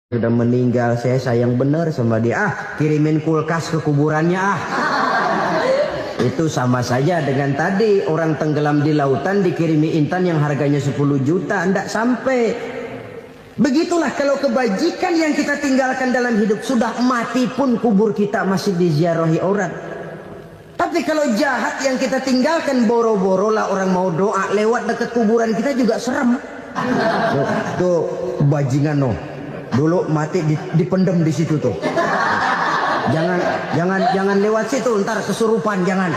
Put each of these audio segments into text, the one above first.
sudah meninggal, saya sayang bener sama dia. Kirimin kulkas ke kuburannya Itu sama saja dengan tadi orang tenggelam di lautan dikirimi intan yang harganya 10 juta, ndak sampai. Begitulah kalau kebajikan yang kita tinggalkan dalam hidup, sudah mati pun kubur kita masih diziarahi orang. Tapi kalau jahat yang kita tinggalkan, boro-boro lah orang mau doa lewat dekat kuburan kita juga serem. Tuh bajingan dulu mati dipendem di situ tuh. Jangan lewat situ, ntar kesurupan, jangan.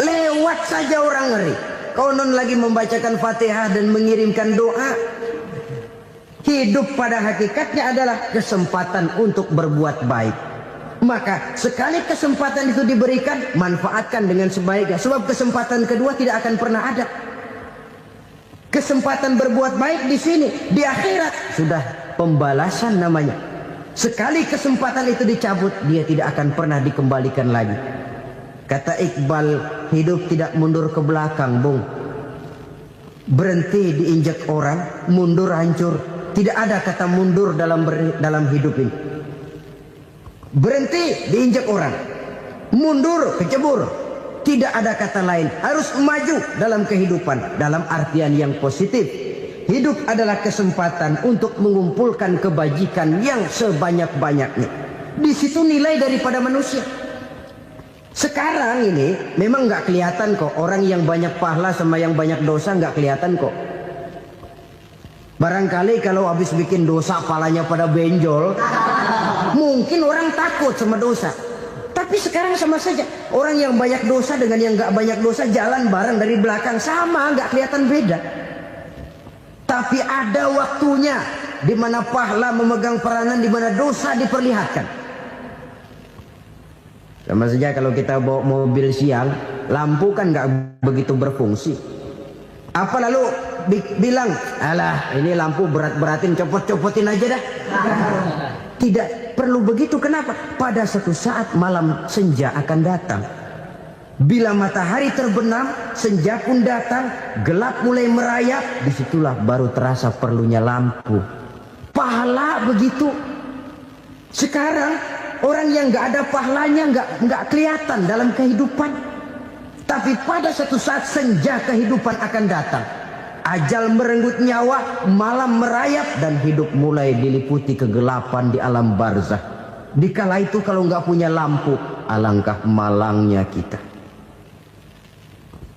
Lewat saja orang ngeri. Konon lagi membacakan Fatihah dan mengirimkan doa. Hidup pada hakikatnya adalah kesempatan untuk berbuat baik. Maka sekali kesempatan itu diberikan, manfaatkan dengan sebaiknya. Sebab kesempatan kedua tidak akan pernah ada. Kesempatan berbuat baik di sini, di akhirat sudah pembalasan namanya. Sekali kesempatan itu dicabut, dia tidak akan pernah dikembalikan lagi. Kata Iqbal, hidup tidak mundur ke belakang, Bung. Berhenti diinjak orang, mundur hancur. Tidak ada kata mundur dalam hidup ini. Berhenti diinjak orang, mundur kecebur. Tidak ada kata lain. Harus maju dalam kehidupan, dalam artian yang positif. Hidup adalah kesempatan untuk mengumpulkan kebajikan yang sebanyak-banyaknya. Di situ nilai daripada manusia. Sekarang ini memang nggak kelihatan kok. Orang yang banyak pahala sama yang banyak dosa nggak kelihatan kok. Barangkali kalau habis bikin dosa palanya pada benjol, mungkin orang takut sama dosa. Tapi sekarang sama saja. Orang yang banyak dosa dengan yang nggak banyak dosa jalan bareng dari belakang, sama, nggak kelihatan beda. Tapi ada waktunya di mana pahala memegang peranan, di mana dosa diperlihatkan. Sama saja kalau kita bawa mobil siang, lampu kan nggak begitu berfungsi. Apa lalu bilang, alah ini lampu berat-beratin, copot-copotin aja dah. Tidak perlu begitu. Kenapa? Pada suatu saat malam senja akan datang. Bila matahari terbenam, senja pun datang, gelap mulai merayap, disitulah baru terasa perlunya lampu. Pahala begitu. Sekarang orang yang nggak ada pahalanya nggak kelihatan dalam kehidupan. Tapi pada suatu saat senja kehidupan akan datang. Ajal merenggut nyawa, malam merayap, dan hidup mulai diliputi kegelapan di alam barzah. Dikala itu kalau nggak punya lampu, alangkah malangnya kita.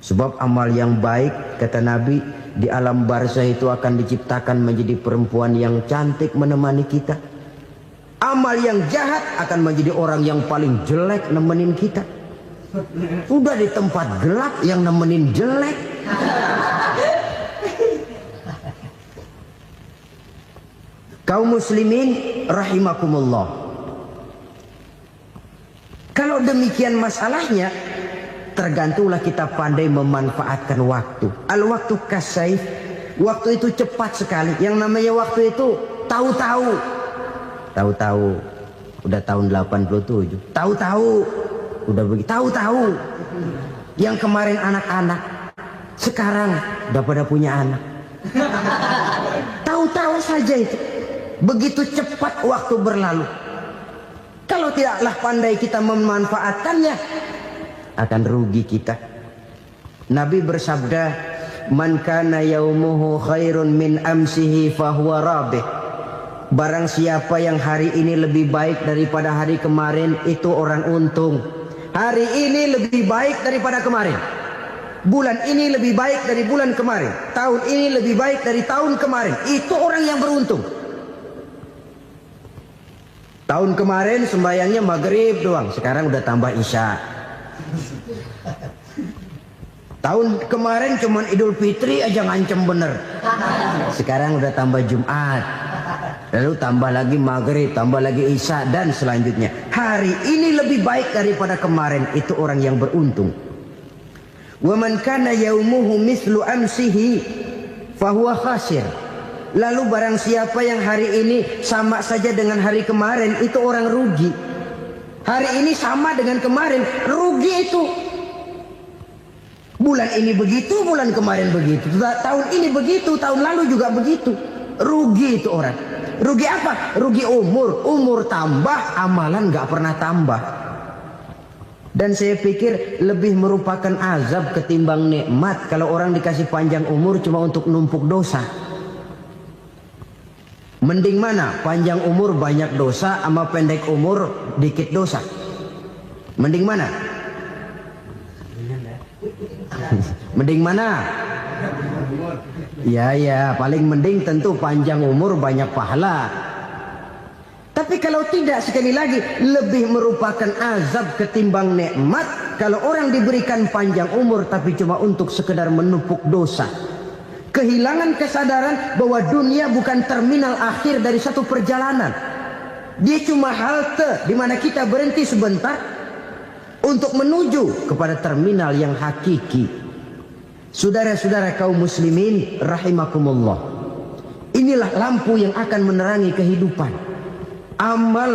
Sebab amal yang baik, kata Nabi, di alam barzah itu akan diciptakan menjadi perempuan yang cantik menemani kita. Amal yang jahat akan menjadi orang yang paling jelek nemenin kita. Udah di tempat gelap yang nemenin jelek. Kaum muslimin rahimakumullah. Kalau demikian masalahnya, tergantunglah kita pandai memanfaatkan waktu. Al-waktu kasayf. Waktu itu cepat sekali. Yang namanya waktu itu tahu-tahu. Tahu-tahu. Udah tahun 87. Tahu-tahu. Udah begitu. Tahu-tahu. Yang kemarin anak-anak, sekarang udah pada punya anak. Tahu-tahu saja itu. Begitu cepat waktu berlalu. Kalau tidaklah pandai kita memanfaatkannya, akan rugi kita. Nabi bersabda, "Man kana yaumuhu khairun min amsihi fahuwa rabih." Barang siapa yang hari ini lebih baik daripada hari kemarin, itu orang untung. Hari ini lebih baik daripada kemarin. Bulan ini lebih baik dari bulan kemarin. Tahun ini lebih baik dari tahun kemarin. Itu orang yang beruntung. Tahun kemarin sembahyangnya maghrib doang, sekarang udah tambah isya. Tahun kemarin cuman Idul Fitri aja ngancem bener, sekarang udah tambah Jumat, lalu tambah lagi maghrib, tambah lagi isya, dan selanjutnya. Hari ini lebih baik daripada kemarin, itu orang yang beruntung. Wa man kana yaumuhu mislu amsihi fahuwa khasir. Lalu barang siapa yang hari ini sama saja dengan hari kemarin, itu orang rugi. Hari ini sama dengan kemarin, rugi itu. Bulan ini begitu, bulan kemarin begitu, tahun ini begitu, tahun lalu juga begitu. Rugi itu orang. Rugi apa? Rugi umur. Umur tambah, amalan gak pernah tambah. Dan saya pikir lebih merupakan azab ketimbang nikmat kalau orang dikasih panjang umur cuma untuk numpuk dosa. Mending mana? Panjang umur banyak dosa sama pendek umur dikit dosa. Mending mana? Mending mana? Ya, paling mending tentu panjang umur banyak pahala. Tapi kalau tidak, sekali lagi, lebih merupakan azab ketimbang nikmat kalau orang diberikan panjang umur tapi cuma untuk sekedar menumpuk dosa. Kehilangan kesadaran bahwa dunia bukan terminal akhir dari satu perjalanan. Dia cuma halte di mana kita berhenti sebentar untuk menuju kepada terminal yang hakiki. Saudara-saudara kaum muslimin rahimakumullah. Inilah lampu yang akan menerangi kehidupan. Amal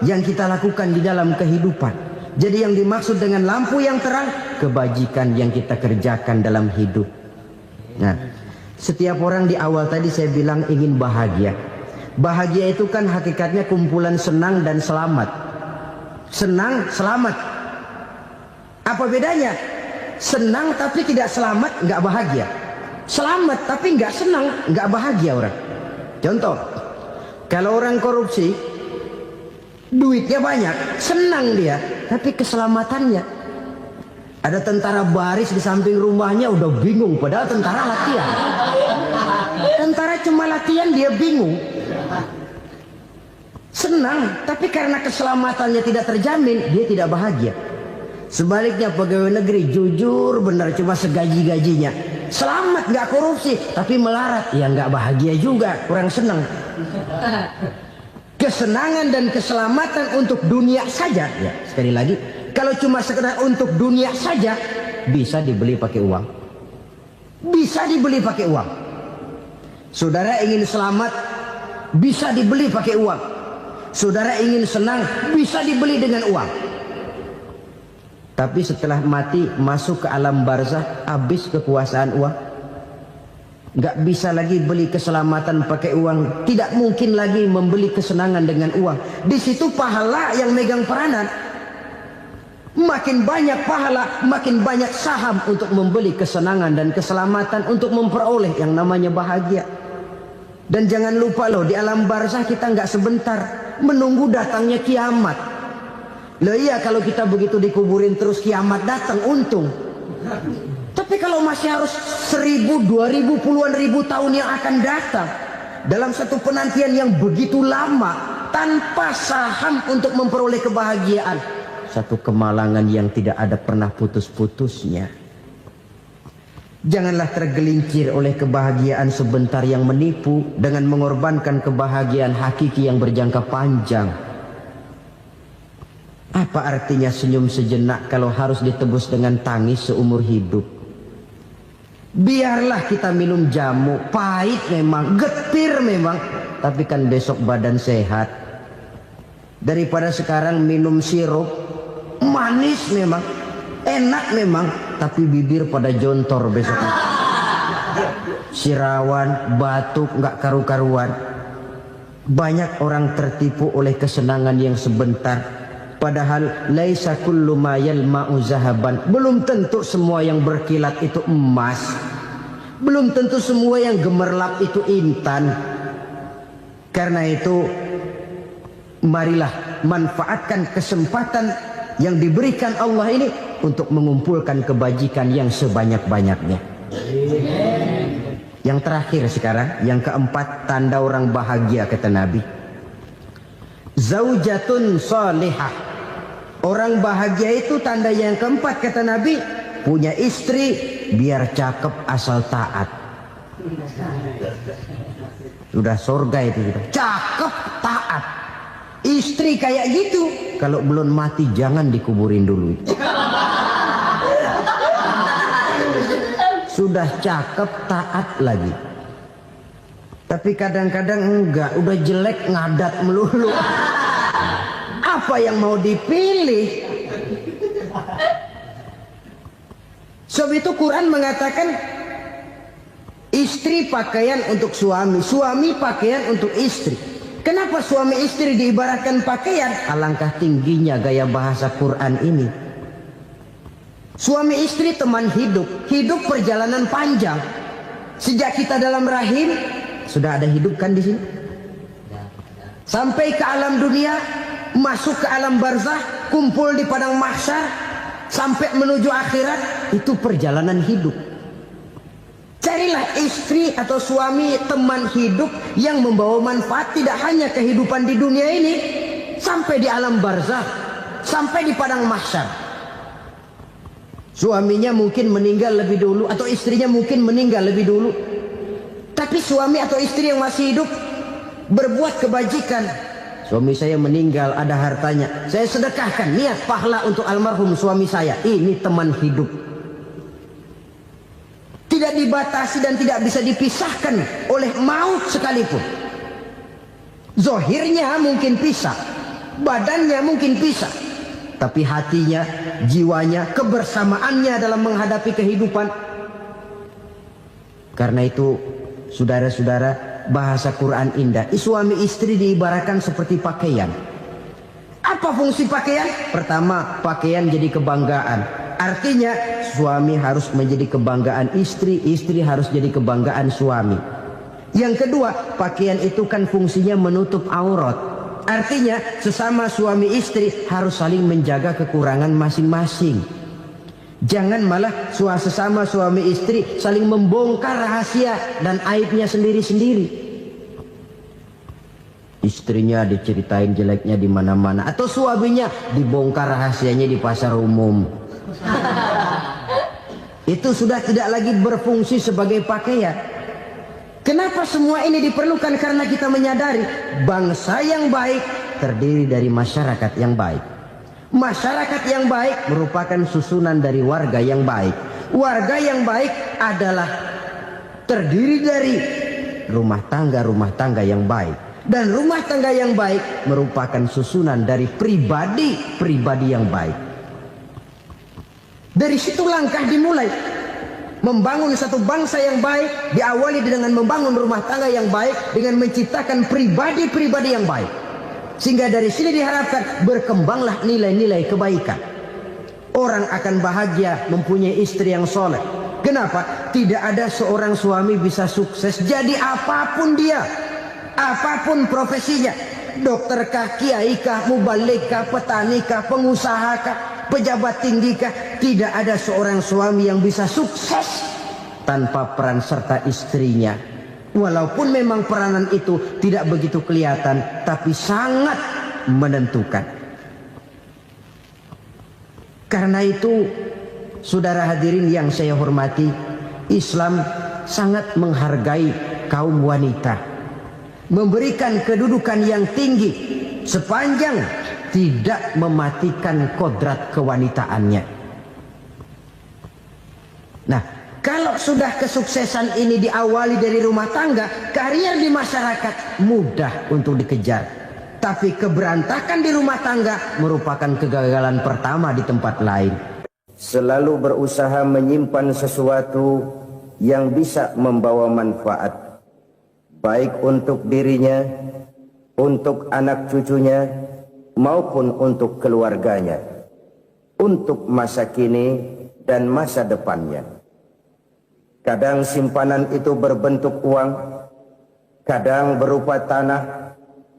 yang kita lakukan di dalam kehidupan. Jadi yang dimaksud dengan lampu yang terang, kebajikan yang kita kerjakan dalam hidup. Nah, setiap orang di awal tadi saya bilang ingin bahagia. Bahagia itu kan hakikatnya kumpulan senang dan selamat. Senang, selamat. Apa bedanya? Senang tapi tidak selamat, nggak bahagia. Selamat tapi nggak senang, nggak bahagia orang. Contoh, kalau orang korupsi, duitnya banyak, senang dia, tapi keselamatannya. Ada tentara baris di samping rumahnya udah bingung, padahal tentara latihan. Tentara cuma latihan, dia bingung. Senang, tapi karena keselamatannya tidak terjamin, dia tidak bahagia. Sebaliknya pegawai negeri jujur benar cuma segaji-gajinya, selamat nggak korupsi, tapi melarat, ya nggak bahagia juga, kurang senang. Kesenangan dan keselamatan untuk dunia saja, ya sekali lagi, kalau cuma sekedar untuk dunia saja, bisa dibeli pakai uang. Bisa dibeli pakai uang. Saudara ingin selamat, bisa dibeli pakai uang. Saudara ingin senang, bisa dibeli dengan uang. Tapi setelah mati, masuk ke alam barzah, habis kekuasaan uang. Nggak bisa lagi beli keselamatan pakai uang. Tidak mungkin lagi membeli kesenangan dengan uang. Di situ pahala yang megang peranan. Makin banyak pahala, makin banyak saham untuk membeli kesenangan dan keselamatan, untuk memperoleh yang namanya bahagia. Dan jangan lupa loh, di alam barzah kita nggak sebentar, menunggu datangnya kiamat. Loh iya, kalau kita begitu dikuburin terus kiamat datang, untung. Tapi kalau masih harus 1000, 2000, puluhan ribu tahun yang akan datang, dalam satu penantian yang begitu lama, tanpa saham untuk memperoleh kebahagiaan, satu kemalangan yang tidak ada pernah putus-putusnya. Janganlah tergelincir oleh kebahagiaan sebentar yang menipu dengan mengorbankan kebahagiaan hakiki yang berjangka panjang. Apa artinya senyum sejenak kalau harus ditebus dengan tangis seumur hidup? Biarlah kita minum jamu, pahit memang, getir memang, tapi kan besok badan sehat. Daripada sekarang minum sirup, manis memang, enak memang, tapi bibir pada jontor besok. Sirawan, batuk, nggak karu-karuan. Banyak orang tertipu oleh kesenangan yang sebentar. Padahal laisa kullu ma yalma'u zahaban. Belum tentu semua yang berkilat itu emas. Belum tentu semua yang gemerlap itu intan. Karena itu, marilah manfaatkan kesempatan yang diberikan Allah ini untuk mengumpulkan kebajikan yang sebanyak-banyaknya. Yang terakhir sekarang, yang keempat, tanda orang bahagia kata Nabi. Zaujatun salihah. Orang bahagia itu tanda yang keempat kata Nabi, punya istri biar cakep asal taat. Sudah surga itu gitu. Cakep taat. Istri kayak gitu, kalau belum mati jangan dikuburin dulu. Sudah cakep taat lagi. Tapi kadang-kadang enggak, udah jelek ngadat melulu. Apa yang mau dipilih? Sebab itu Quran mengatakan istri pakaian untuk suami, suami pakaian untuk istri. Kenapa suami istri diibaratkan pakaian? Alangkah tingginya gaya bahasa Quran ini. Suami istri teman hidup, hidup perjalanan panjang. Sejak kita dalam rahim sudah ada hidup kan di sini. Sampai ke alam dunia, masuk ke alam barzah, kumpul di padang mahsyar, sampai menuju akhirat, itu perjalanan hidup. Carilah istri atau suami teman hidup yang membawa manfaat tidak hanya kehidupan di dunia ini, sampai di alam barzah, sampai di padang mahsyar. Suaminya mungkin meninggal lebih dulu atau istrinya mungkin meninggal lebih dulu. Tapi suami atau istri yang masih hidup berbuat kebajikan. Suami saya meninggal, ada hartanya, saya sedekahkan, niat pahala untuk almarhum suami saya. Ini teman hidup. Tidak dibatasi dan tidak bisa dipisahkan oleh maut sekalipun. Zohirnya mungkin pisah, badannya mungkin pisah, tapi hatinya, jiwanya, kebersamaannya dalam menghadapi kehidupan. Karena itu, saudara-saudara, bahasa Quran indah. Suami istri diibaratkan seperti pakaian. Apa fungsi pakaian? Pertama, pakaian jadi kebanggaan. Artinya suami harus menjadi kebanggaan istri, istri harus jadi kebanggaan suami. Yang kedua, pakaian itu kan fungsinya menutup aurat. Artinya sesama suami istri harus saling menjaga kekurangan masing-masing. Jangan malah sesama suami istri saling membongkar rahasia dan aibnya sendiri-sendiri. Istrinya diceritain jeleknya di mana-mana, atau suaminya dibongkar rahasianya di pasar umum. Itu sudah tidak lagi berfungsi sebagai pakaian. Kenapa semua ini diperlukan? Karena kita menyadari bangsa yang baik terdiri dari masyarakat yang baik. Masyarakat yang baik merupakan susunan dari warga yang baik. Warga yang baik adalah terdiri dari rumah tangga yang baik. Dan rumah tangga yang baik merupakan susunan dari pribadi yang baik. Dari situ langkah dimulai. Membangun satu bangsa yang baik diawali dengan membangun rumah tangga yang baik, dengan menciptakan pribadi-pribadi yang baik. Sehingga dari sini diharapkan berkembanglah nilai-nilai kebaikan. Orang akan bahagia mempunyai istri yang soleh. Kenapa? Tidak ada seorang suami bisa sukses jadi apapun dia, apapun profesinya. Dokter kah, kiai kah, mubalik kah, petani kah, pengusaha kah, pejabat tinggi kah. Tidak ada seorang suami yang bisa sukses tanpa peran serta istrinya. Walaupun memang peranan itu tidak begitu kelihatan, tapi sangat menentukan. Karena itu, saudara hadirin yang saya hormati, Islam sangat menghargai kaum wanita, memberikan kedudukan yang tinggi sepanjang tidak mematikan kodrat kewanitaannya. Nah, kalau sudah kesuksesan ini diawali dari rumah tangga, karier di masyarakat mudah untuk dikejar. Tapi keberantakan di rumah tangga merupakan kegagalan pertama di tempat lain. Selalu berusaha menyimpan sesuatu yang bisa membawa manfaat, baik untuk dirinya, untuk anak cucunya, maupun untuk keluarganya, untuk masa kini dan masa depannya. Kadang simpanan itu berbentuk uang, kadang berupa tanah,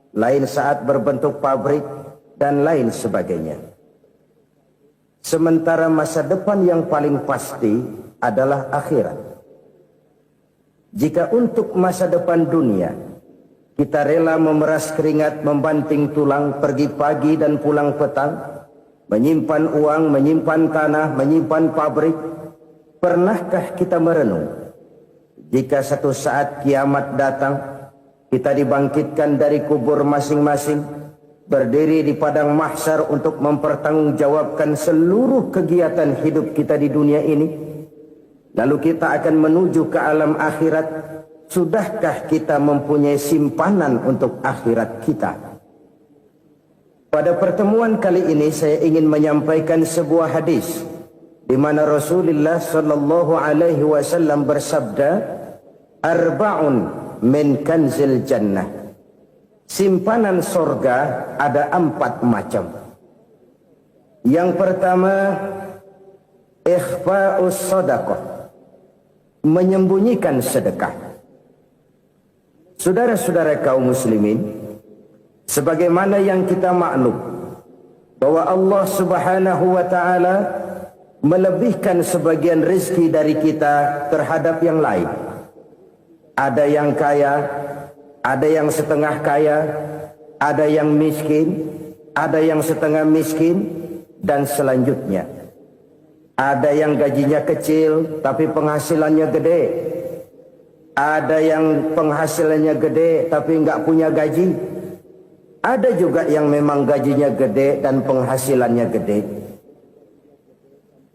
lain saat berbentuk pabrik, dan lain sebagainya. Sementara masa depan yang paling pasti adalah akhirat. Jika untuk masa depan dunia kita rela memeras keringat, membanting tulang, pergi pagi dan pulang petang, menyimpan uang, menyimpan tanah, menyimpan pabrik, pernahkah kita merenung jika satu saat kiamat datang, kita dibangkitkan dari kubur masing-masing, berdiri di padang mahsyar untuk mempertanggungjawabkan seluruh kegiatan hidup kita di dunia ini, lalu kita akan menuju ke alam akhirat. Sudahkah kita mempunyai simpanan untuk akhirat kita? Pada pertemuan kali ini saya ingin menyampaikan sebuah hadis di mana Rasulullah sallallahu alaihi wasallam bersabda, arba'un min kanzil jannah. Simpanan sorga ada 4 macam. Yang pertama, ikhfa'us sadaqah, menyembunyikan sedekah. Saudara-saudara kaum muslimin, sebagaimana yang kita maklum bahwa Allah Subhanahu wa taala melebihkan sebagian rezeki dari kita terhadap yang lain. Ada yang kaya, ada yang setengah kaya, ada yang miskin, ada yang setengah miskin, dan selanjutnya. Ada yang gajinya kecil tapi penghasilannya gede. Ada yang penghasilannya gede tapi nggak punya gaji. Ada juga yang memang gajinya gede dan penghasilannya gede.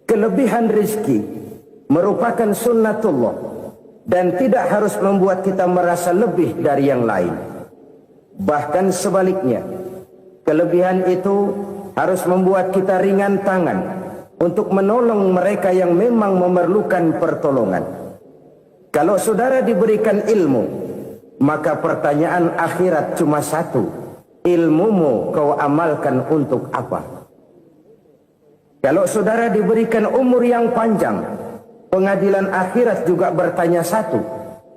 Kelebihan rezeki merupakan sunnatullah dan tidak harus membuat kita merasa lebih dari yang lain. Bahkan sebaliknya, kelebihan itu harus membuat kita ringan tangan untuk menolong mereka yang memang memerlukan pertolongan. Kalau saudara diberikan ilmu, maka pertanyaan akhirat cuma satu. Ilmumu kau amalkan untuk apa? Kalau saudara diberikan umur yang panjang, pengadilan akhirat juga bertanya satu.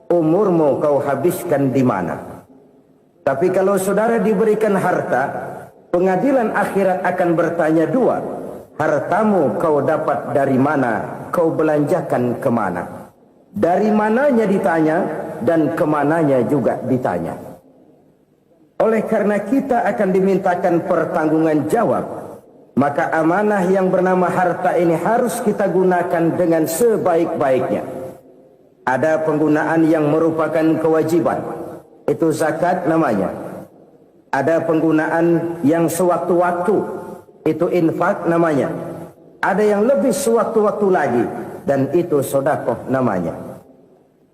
Umurmu kau habiskan di mana? Tapi kalau saudara diberikan harta, pengadilan akhirat akan bertanya 2. Hartamu kau dapat dari mana? Kau belanjakan kemana? Dari mananya ditanya dan kemananya juga ditanya. Oleh karena kita akan dimintakan pertanggungan jawab, maka amanah yang bernama harta ini harus kita gunakan dengan sebaik-baiknya. Ada penggunaan yang merupakan kewajiban, itu zakat namanya. Ada penggunaan yang sewaktu-waktu, itu infak namanya. Ada yang lebih sewaktu-waktu lagi, dan itu sedekah namanya.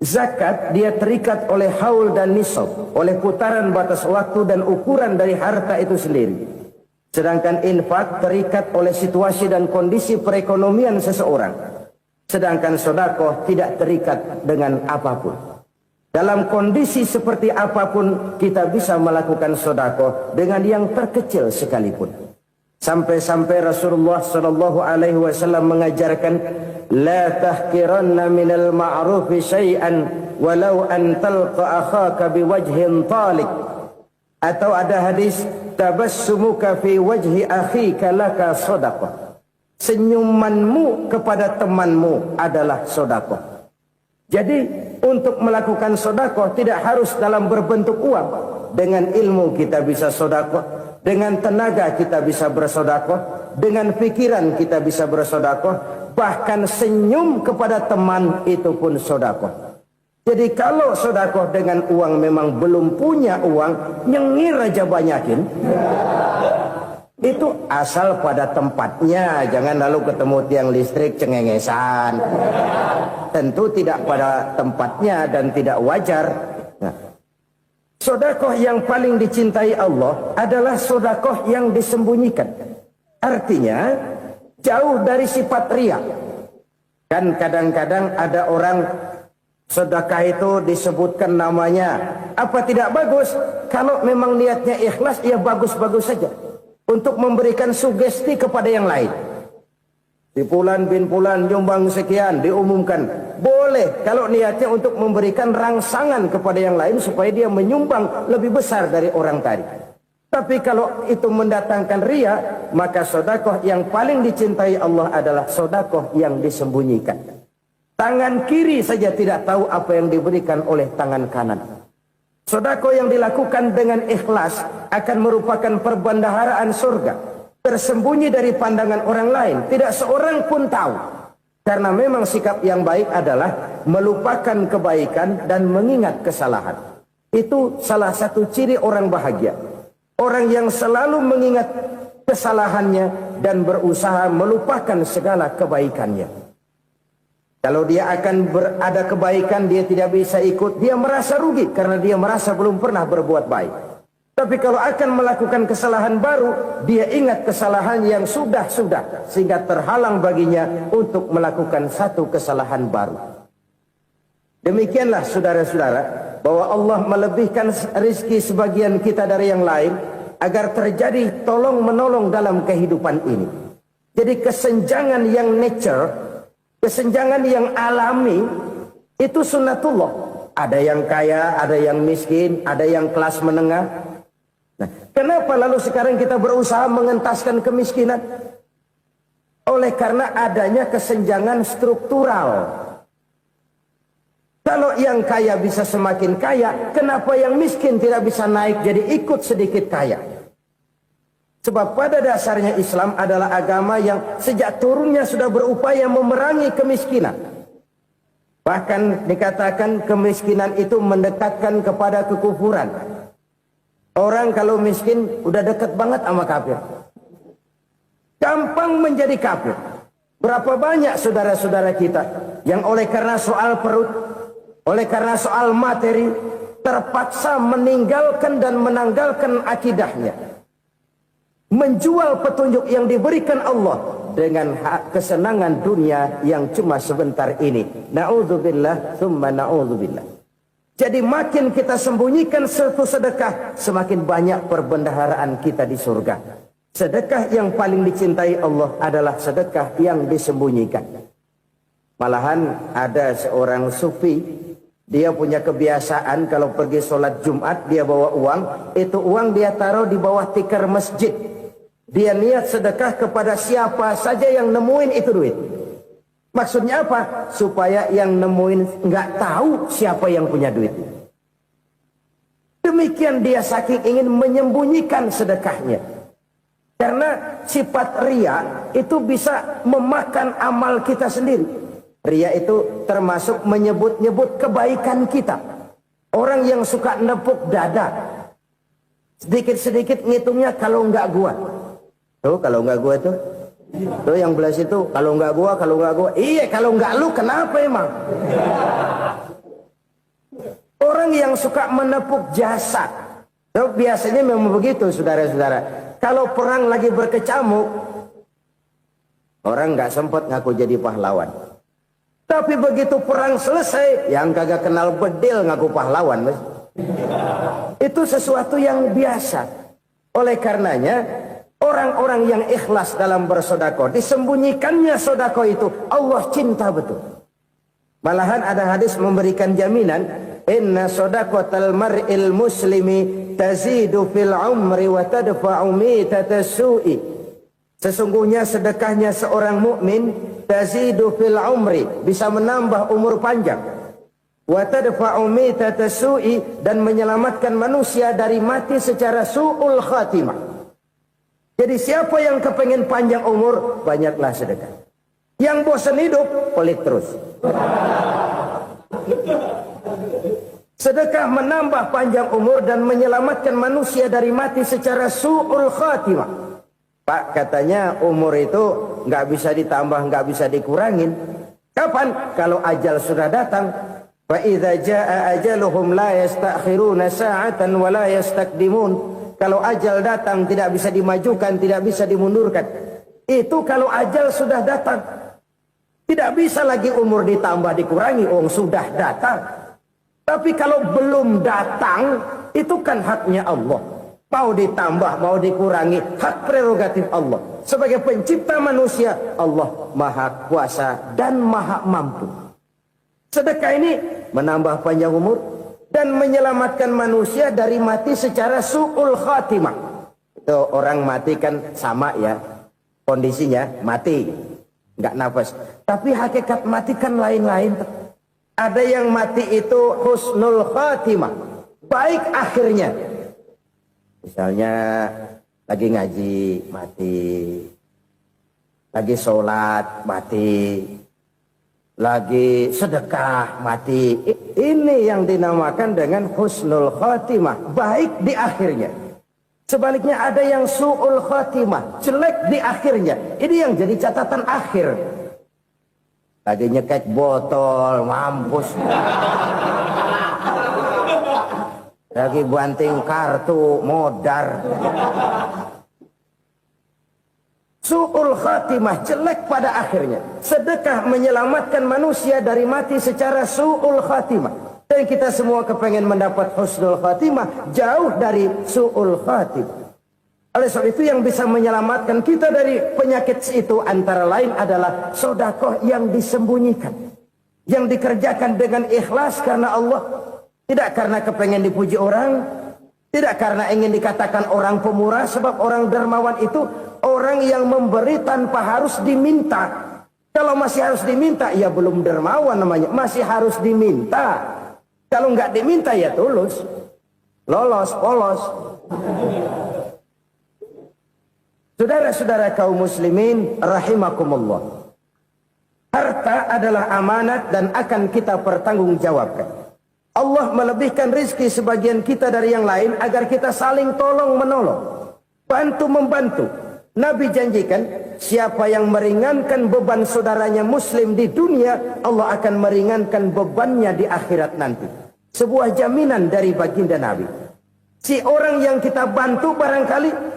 Zakat dia terikat oleh haul dan nisab, oleh putaran batas waktu dan ukuran dari harta itu sendiri. Sedangkan infak terikat oleh situasi dan kondisi perekonomian seseorang. Sedangkan sedekah tidak terikat dengan apapun. Dalam kondisi seperti apapun kita bisa melakukan sedekah dengan yang terkecil sekalipun. Sampai-sampai Rasulullah sallallahu alaihi wasallam mengajarkan, la tahqiranna minal ma'rufi syai'an walau an talqa akhaka biwajhin talik. Atau ada hadis, tabassumuka fi wajhi akhika laka sedekah. Senyumanmu kepada temanmu adalah sedekah. Jadi untuk melakukan sedekah tidak harus dalam berbentuk uang. Dengan ilmu kita bisa sedekah. Dengan tenaga kita bisa bersedekah, dengan pikiran kita bisa bersedekah, bahkan senyum kepada teman itu pun sedekah. Jadi kalau sedekah dengan uang memang belum punya uang, nyengir aja banyakin. Itu asal pada tempatnya, jangan lalu ketemu tiang listrik cengengesan. Tentu tidak pada tempatnya dan tidak wajar. Sedekah yang paling dicintai Allah adalah sedekah yang disembunyikan. Artinya jauh dari sifat riya. Kan kadang-kadang ada orang sedekah itu disebutkan namanya. Apa tidak bagus? Kalau memang niatnya ikhlas, ya bagus-bagus saja. Untuk memberikan sugesti kepada yang lain. Di Fulan bin Fulan nyumbang sekian, diumumkan. Boleh kalau niatnya untuk memberikan rangsangan kepada yang lain supaya dia menyumbang lebih besar dari orang tadi. Tapi kalau itu mendatangkan riya, maka sedekah yang paling dicintai Allah adalah sedekah yang disembunyikan. Tangan kiri saja tidak tahu apa yang diberikan oleh tangan kanan. Sedekah yang dilakukan dengan ikhlas akan merupakan perbendaharaan surga. Tersembunyi dari pandangan orang lain, tidak seorang pun tahu. Karena memang sikap yang baik adalah melupakan kebaikan dan mengingat kesalahan. Itu salah satu ciri orang bahagia. Orang yang selalu mengingat kesalahannya dan berusaha melupakan segala kebaikannya. Kalau dia akan berada kebaikan, dia tidak bisa ikut, dia merasa rugi karena dia merasa belum pernah berbuat baik. Tapi kalau akan melakukan kesalahan baru, dia ingat kesalahan yang sudah-sudah, sehingga terhalang baginya untuk melakukan satu kesalahan baru. Demikianlah saudara-saudara, bahwa Allah melebihkan rizki sebagian kita dari yang lain, agar terjadi tolong menolong dalam kehidupan ini. Jadi kesenjangan yang nature, kesenjangan yang alami, itu sunnatullah. Ada yang kaya, ada yang miskin, ada yang kelas menengah. Nah, kenapa lalu sekarang kita berusaha mengentaskan kemiskinan? Oleh karena adanya kesenjangan struktural. Kalau yang kaya bisa semakin kaya, kenapa yang miskin tidak bisa naik jadi ikut sedikit kaya? Sebab pada dasarnya Islam adalah agama yang sejak turunnya sudah berupaya memerangi kemiskinan. Bahkan dikatakan kemiskinan itu mendekatkan kepada kekufuran. Orang kalau miskin udah dekat banget sama kafir. Gampang menjadi kafir. Berapa banyak saudara-saudara kita yang oleh karena soal perut, oleh karena soal materi, terpaksa meninggalkan dan menanggalkan akidahnya. Menjual petunjuk yang diberikan Allah dengan kesenangan dunia yang cuma sebentar ini. Na'udzubillah, thumma na'udzubillah. Jadi makin kita sembunyikan satu sedekah, semakin banyak perbendaharaan kita di surga. Sedekah yang paling dicintai Allah adalah sedekah yang disembunyikan. Malahan ada seorang sufi, dia punya kebiasaan kalau pergi sholat Jumat, dia bawa uang. Itu uang dia taruh di bawah tikar masjid. Dia niat sedekah kepada siapa saja yang nemuin itu duit. Maksudnya apa? Supaya yang nemuin nggak tahu siapa yang punya duit. Demikian dia saking ingin menyembunyikan sedekahnya. Karena sifat ria itu bisa memakan amal kita sendiri. Ria itu termasuk menyebut-nyebut kebaikan kita. Orang yang suka nepuk dada, sedikit-sedikit ngitungnya kalau nggak gua. Tuh kalau nggak gua tuh. Tuh yang belas itu, kalau nggak gua, kalau nggak gua. Iya, kalau nggak lu kenapa emang? Orang yang suka menepuk jasad. Tuh, biasanya memang begitu, saudara-saudara. Kalau perang lagi berkecamuk, orang nggak sempat ngaku jadi pahlawan. Tapi begitu perang selesai, yang kagak kenal bedil ngaku pahlawan. Mas. Itu sesuatu yang biasa. Oleh karenanya, orang-orang yang ikhlas dalam bersedekah, disembunyikannya sedekah itu Allah cinta betul. Malahan ada hadis memberikan jaminan, inna sedaqatal mar'il muslimi tazidu fil umri wa tadfa'u mitatas su'i. Sesungguhnya sedekahnya seorang mukmin tazidu fil umri, bisa menambah umur panjang. Wa tadfa'u mitatas su'i, dan menyelamatkan manusia dari mati secara su'ul khatimah. Jadi siapa yang kepengen panjang umur, banyaklah sedekah. Yang bosan hidup, pelit terus. Sedekah menambah panjang umur dan menyelamatkan manusia dari mati secara su'ul khatimah. Pak, katanya umur itu nggak bisa ditambah, nggak bisa dikurangin. Kapan? Kalau ajal sudah datang. Fa idza jaa ajaluhum la yastakhiruna sa'atan wa la yastaqdimun. Kalau ajal datang tidak bisa dimajukan, tidak bisa dimundurkan. Itu kalau ajal sudah datang. Tidak bisa lagi umur ditambah, dikurangi. Oh, sudah datang. Tapi kalau belum datang, itu kan haknya Allah. Mau ditambah, mau dikurangi, hak prerogatif Allah. Sebagai pencipta manusia, Allah maha kuasa dan maha mampu. Sedekah ini menambah panjang umur dan menyelamatkan manusia dari mati secara su'ul khatimah. Itu orang mati kan sama ya, kondisinya mati, nggak nafas. Tapi hakikat mati kan lain-lain. Ada yang mati itu husnul khatimah, baik akhirnya. Misalnya lagi ngaji mati, lagi sholat mati, lagi sedekah mati. Ini yang dinamakan dengan husnul khatimah, baik di akhirnya. Sebaliknya ada yang su'ul khatimah, jelek di akhirnya. Ini yang jadi catatan akhir. Lagi nyekek botol, mampus. Lagi banting kartu modar. Su'ul khatimah, jelek pada akhirnya. Sedekah menyelamatkan manusia dari mati secara su'ul khatimah. Dan kita semua kepengen mendapat husnul khatimah, jauh dari su'ul khatimah. Oleh sebab itu yang bisa menyelamatkan kita dari penyakit itu antara lain adalah sedekah yang disembunyikan. Yang dikerjakan dengan ikhlas karena Allah. Tidak karena kepengen dipuji orang. Tidak karena ingin dikatakan orang pemurah. Sebab orang dermawan itu orang yang memberi tanpa harus diminta. Kalau masih harus diminta, ya belum dermawan namanya. Masih harus diminta. Kalau nggak diminta, ya tulus. Lolos, polos. Saudara-saudara kaum muslimin, rahimakumullah. Harta adalah amanat dan akan kita pertanggungjawabkan. Allah melebihkan rizki sebagian kita dari yang lain agar kita saling tolong menolong. Bantu membantu. Nabi janjikan, siapa yang meringankan beban saudaranya muslim di dunia, Allah akan meringankan bebannya di akhirat nanti. Sebuah jaminan dari baginda Nabi. Si orang yang kita bantu barangkali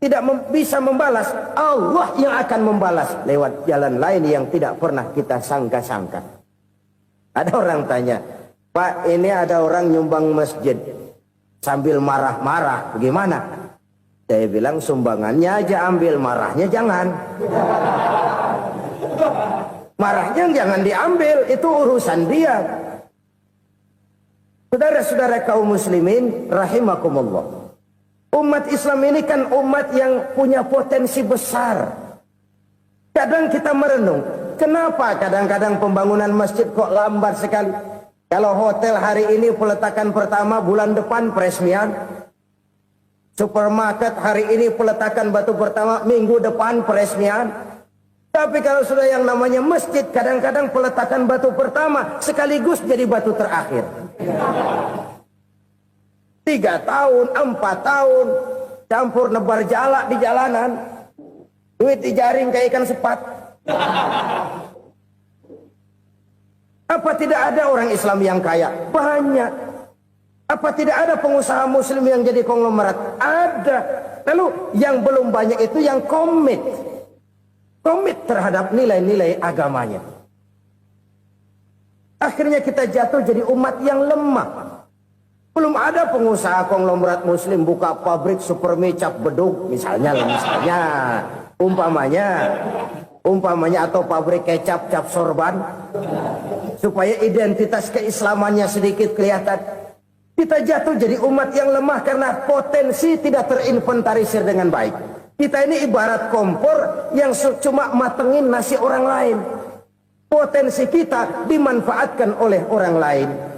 tidak bisa membalas, Allah yang akan membalas lewat jalan lain yang tidak pernah kita sangka-sangka. Ada orang tanya, Pak, ini ada orang nyumbang masjid sambil marah-marah, bagaimana? Saya bilang sumbangannya aja ambil, marahnya jangan. Marahnya jangan diambil, itu urusan dia. Saudara-saudara kaum muslimin, rahimakumullah. Umat Islam ini kan umat yang punya potensi besar. Kadang kita merenung, kenapa kadang-kadang pembangunan masjid kok lambat sekali? Kalau hotel hari ini peletakan pertama, bulan depan peresmian. Supermarket hari ini peletakan batu pertama, minggu depan peresmian. Tapi kalau sudah yang namanya masjid, kadang-kadang peletakan batu pertama sekaligus jadi batu terakhir. 3 tahun, 4 tahun, campur nebar jalak di jalanan, duit dijaring kayak ikan sepat. Apa tidak ada orang Islam yang kaya? Banyak. Apa tidak ada pengusaha muslim yang jadi konglomerat? Ada. Lalu yang belum banyak itu yang komit terhadap nilai-nilai agamanya. Akhirnya kita jatuh jadi umat yang lemah. Belum ada pengusaha konglomerat muslim buka pabrik supermi cap bedug misalnya umpamanya atau pabrik kecap cap sorban supaya identitas keislamannya sedikit kelihatan. Kita jatuh jadi umat yang lemah karena potensi tidak terinventarisir dengan baik. Kita ini ibarat kompor yang cuma matengin nasi orang lain. Potensi kita dimanfaatkan oleh orang lain.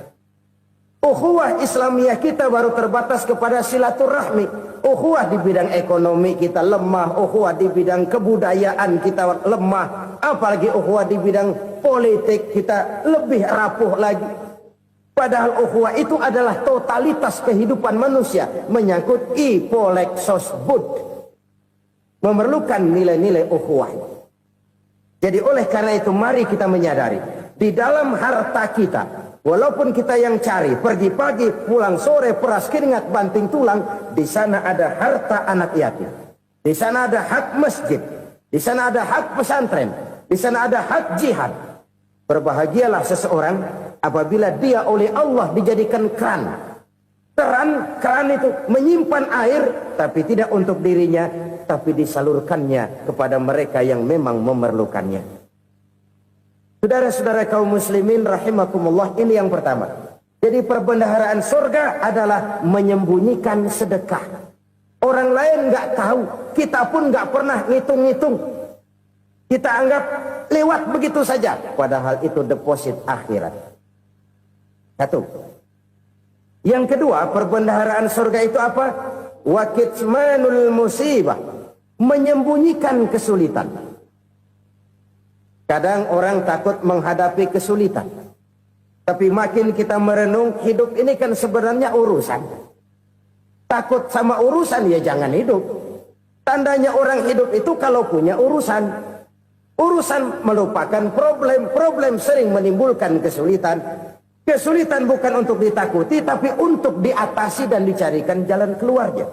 Ukhuwah Islamiyah kita baru terbatas kepada silaturahmi. Ukhuwah di bidang ekonomi kita lemah. Ukhuwah di bidang kebudayaan kita lemah. Apalagi ukhuwah di bidang politik kita lebih rapuh lagi. Padahal ukhuwah itu adalah totalitas kehidupan manusia. Menyangkut ipolek sosbud. Memerlukan nilai-nilai ukhuwah. Jadi oleh karena itu mari kita menyadari. Di dalam harta kita, walaupun kita yang cari, pergi pagi, pulang sore, peras keringat, banting tulang, di sana ada harta anak yatim. Di sana ada hak masjid. Di sana ada hak pesantren. Di sana ada hak jihad. Berbahagialah seseorang apabila dia oleh Allah dijadikan keran. Keran itu menyimpan air, tapi tidak untuk dirinya, tapi disalurkannya kepada mereka yang memang memerlukannya. Saudara-saudara kaum muslimin rahimakumullah, ini yang pertama. Jadi perbendaharaan surga adalah menyembunyikan sedekah. Orang lain nggak tahu, kita pun nggak pernah ngitung-ngitung. Kita anggap lewat begitu saja, padahal itu deposit akhirat. Satu. Yang kedua, perbendaharaan surga itu apa? Wa kitmanul musibah, menyembunyikan kesulitan. Kadang orang takut menghadapi kesulitan. Tapi makin kita merenung, hidup ini kan sebenarnya urusan. Takut sama urusan, ya jangan hidup. Tandanya orang hidup itu kalau punya urusan. Urusan melupakan problem. Problem sering menimbulkan kesulitan. Kesulitan bukan untuk ditakuti, tapi untuk diatasi dan dicarikan jalan keluarnya.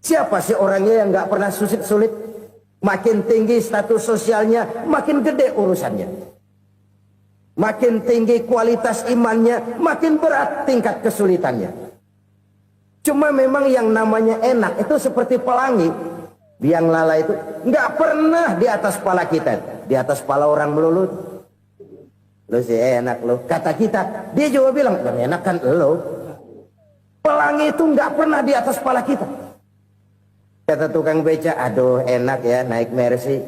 Siapa sih orangnya yang nggak pernah sulit-sulit? Makin tinggi status sosialnya, makin gede urusannya. Makin tinggi kualitas imannya, makin berat tingkat kesulitannya. Cuma memang yang namanya enak itu seperti pelangi. Biang lala itu nggak pernah di atas kepala kita, di atas kepala orang melulu. Lu sih enak lu, kata kita. Dia juga bilang, yang enak kan lu. Pelangi itu nggak pernah di atas kepala kita. Kata tukang beca, aduh enak ya naik Mercy.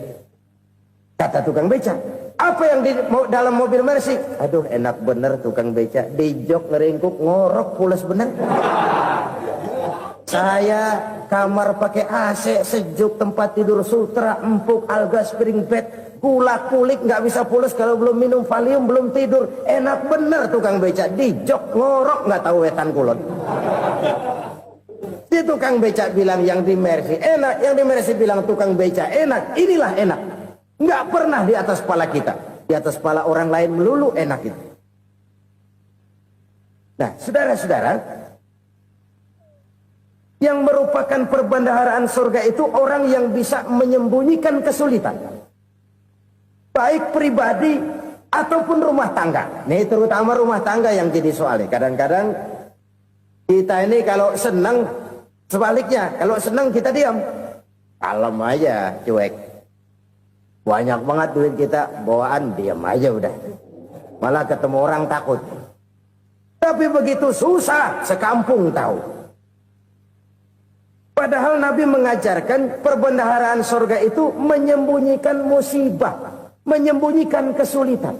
Kata tukang beca, apa yang di dalam mobil Mercy? Aduh enak bener tukang beca, di jok ngeringkuk ngorok pules bener. Saya kamar pakai AC sejuk, tempat tidur sutra empuk, alga spring bed, gula kulik nggak bisa pules kalau belum minum Valium, belum tidur. Enak bener tukang beca, di jok ngorok nggak tahu wetan kulon. Si tukang beca bilang yang di Mercy enak, yang di Mercy bilang tukang beca enak. Inilah enak, nggak pernah di atas kepala kita, di atas kepala orang lain melulu enak itu. Nah, saudara-saudara, yang merupakan perbendaharaan surga itu orang yang bisa menyembunyikan kesulitan, baik pribadi ataupun rumah tangga. Nih terutama rumah tangga yang jadi soalnya. Kadang-kadang kita ini kalau senang, sebaliknya kalau senang kita diam, kalem aja, cuek. Banyak banget duit kita bawaan, diam aja udah. Malah ketemu orang takut. Tapi begitu susah, sekampung tahu. Padahal Nabi mengajarkan perbendaharaan surga itu menyembunyikan musibah, menyembunyikan kesulitan.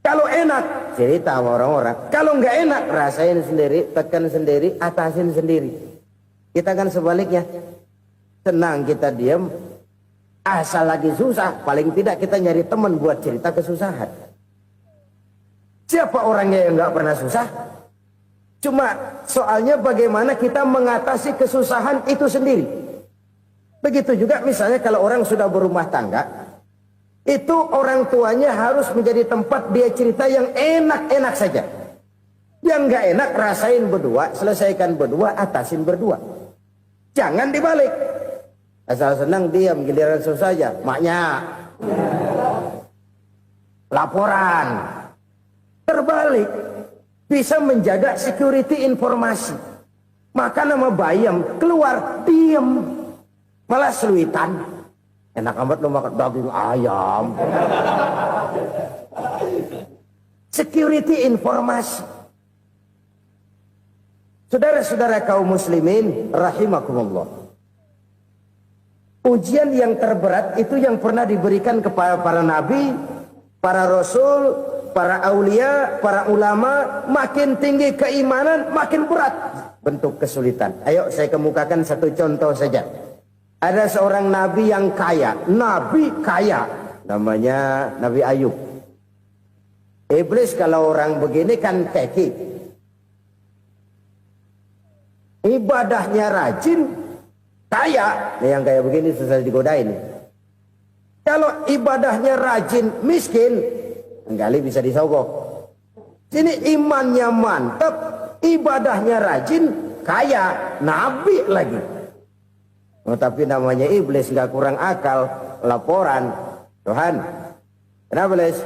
Kalau enak, cerita sama orang-orang. Kalau nggak enak, rasain sendiri, tekan sendiri, atasin sendiri. Kita kan sebaliknya. Senang kita diam, asal lagi susah, paling tidak kita nyari teman buat cerita kesusahan. Siapa orangnya yang nggak pernah susah? Cuma soalnya bagaimana kita mengatasi kesusahan itu sendiri. Begitu juga misalnya kalau orang sudah berumah tangga, itu orang tuanya harus menjadi tempat dia cerita yang enak-enak saja. Yang nggak enak rasain berdua, selesaikan berdua, atasin berdua. Jangan dibalik. Asal senang diam, giliran susah aja. Maknya laporan. Terbalik. Bisa menjaga security informasi. Maka nama bayam keluar diam, malah seluitan. Enak amat lo makan daging ayam. Security informasi. Saudara-saudara kaum muslimin rahimakumullah. Ujian yang terberat itu yang pernah diberikan kepada para nabi, para rasul, para aulia, para ulama. Makin tinggi keimanan, makin berat bentuk kesulitan. Ayo saya kemukakan satu contoh saja. Ada seorang nabi yang kaya, nabi kaya, namanya Nabi Ayub. Iblis kalau orang begini kan keki, ibadahnya rajin, kaya. Nih yang kayak begini susah digodain. Kalau ibadahnya rajin, miskin, kali bisa disogok. Sini imannya mantap, ibadahnya rajin, kaya, nabi lagi. Oh, tapi namanya iblis nggak kurang akal. Laporan, Tuhan, kenapa Les?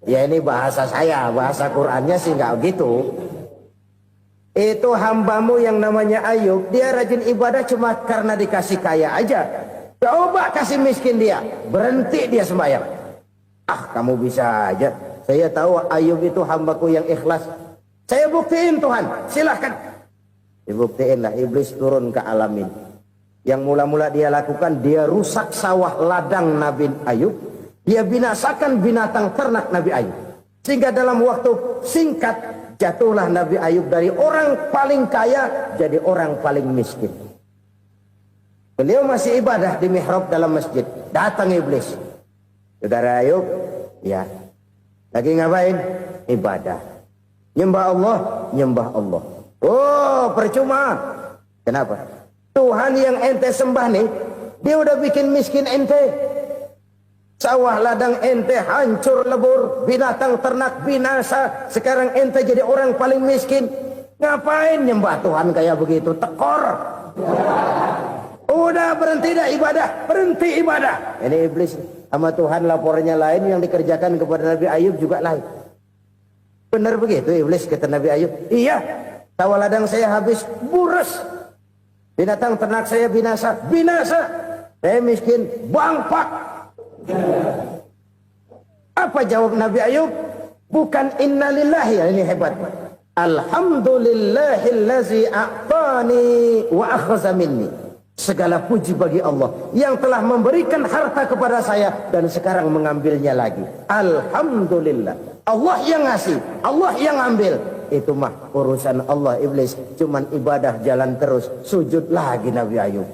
Ya ini bahasa saya, bahasa Qurannya sih nggak gitu. Itu hambamu yang namanya Ayub, dia rajin ibadah cuma karena dikasih kaya aja. Coba kasih miskin dia, berhenti dia sembahyang. Ah, kamu bisa aja. Saya tahu Ayub itu hambaku yang ikhlas. Saya buktiin Tuhan, silahkan. Dibuktiin lah, iblis turun ke alamin. Yang mula-mula dia lakukan, dia rusak sawah ladang Nabi Ayub. Dia binasakan binatang ternak Nabi Ayub. Sehingga dalam waktu singkat, jatuhlah Nabi Ayub dari orang paling kaya, jadi orang paling miskin. Beliau masih ibadah di mihrab dalam masjid. Datang iblis. Saudara Ayub, ya. Lagi ngapain? Ibadah. Nyembah Allah, nyembah Allah. Oh, percuma. Kenapa? Tuhan yang ente sembah nih, dia udah bikin miskin ente. Sawah ladang ente hancur lebur, binatang ternak binasa. Sekarang ente jadi orang paling miskin. Ngapain nyembah Tuhan kayak begitu? Tekor. Udah berhenti dah ibadah, berhenti ibadah. Ini iblis sama Tuhan laporannya lain, yang dikerjakan kepada Nabi Ayub juga lain. Benar begitu iblis kata Nabi Ayub? Iya, sawah ladang saya habis buras, binatang ternak saya binasa, binasa. Saya miskin, bangpak. Apa jawab Nabi Ayub? Bukan innalillahi, ini hebat. Alhamdulillahillazi a'tani wa akhza minni. Segala puji bagi Allah yang telah memberikan harta kepada saya dan sekarang mengambilnya lagi. Alhamdulillah. Allah yang ngasih, Allah yang ambil. Itu mah urusan Allah. Iblis cuman ibadah jalan terus, sujud lagi Nabi Ayub.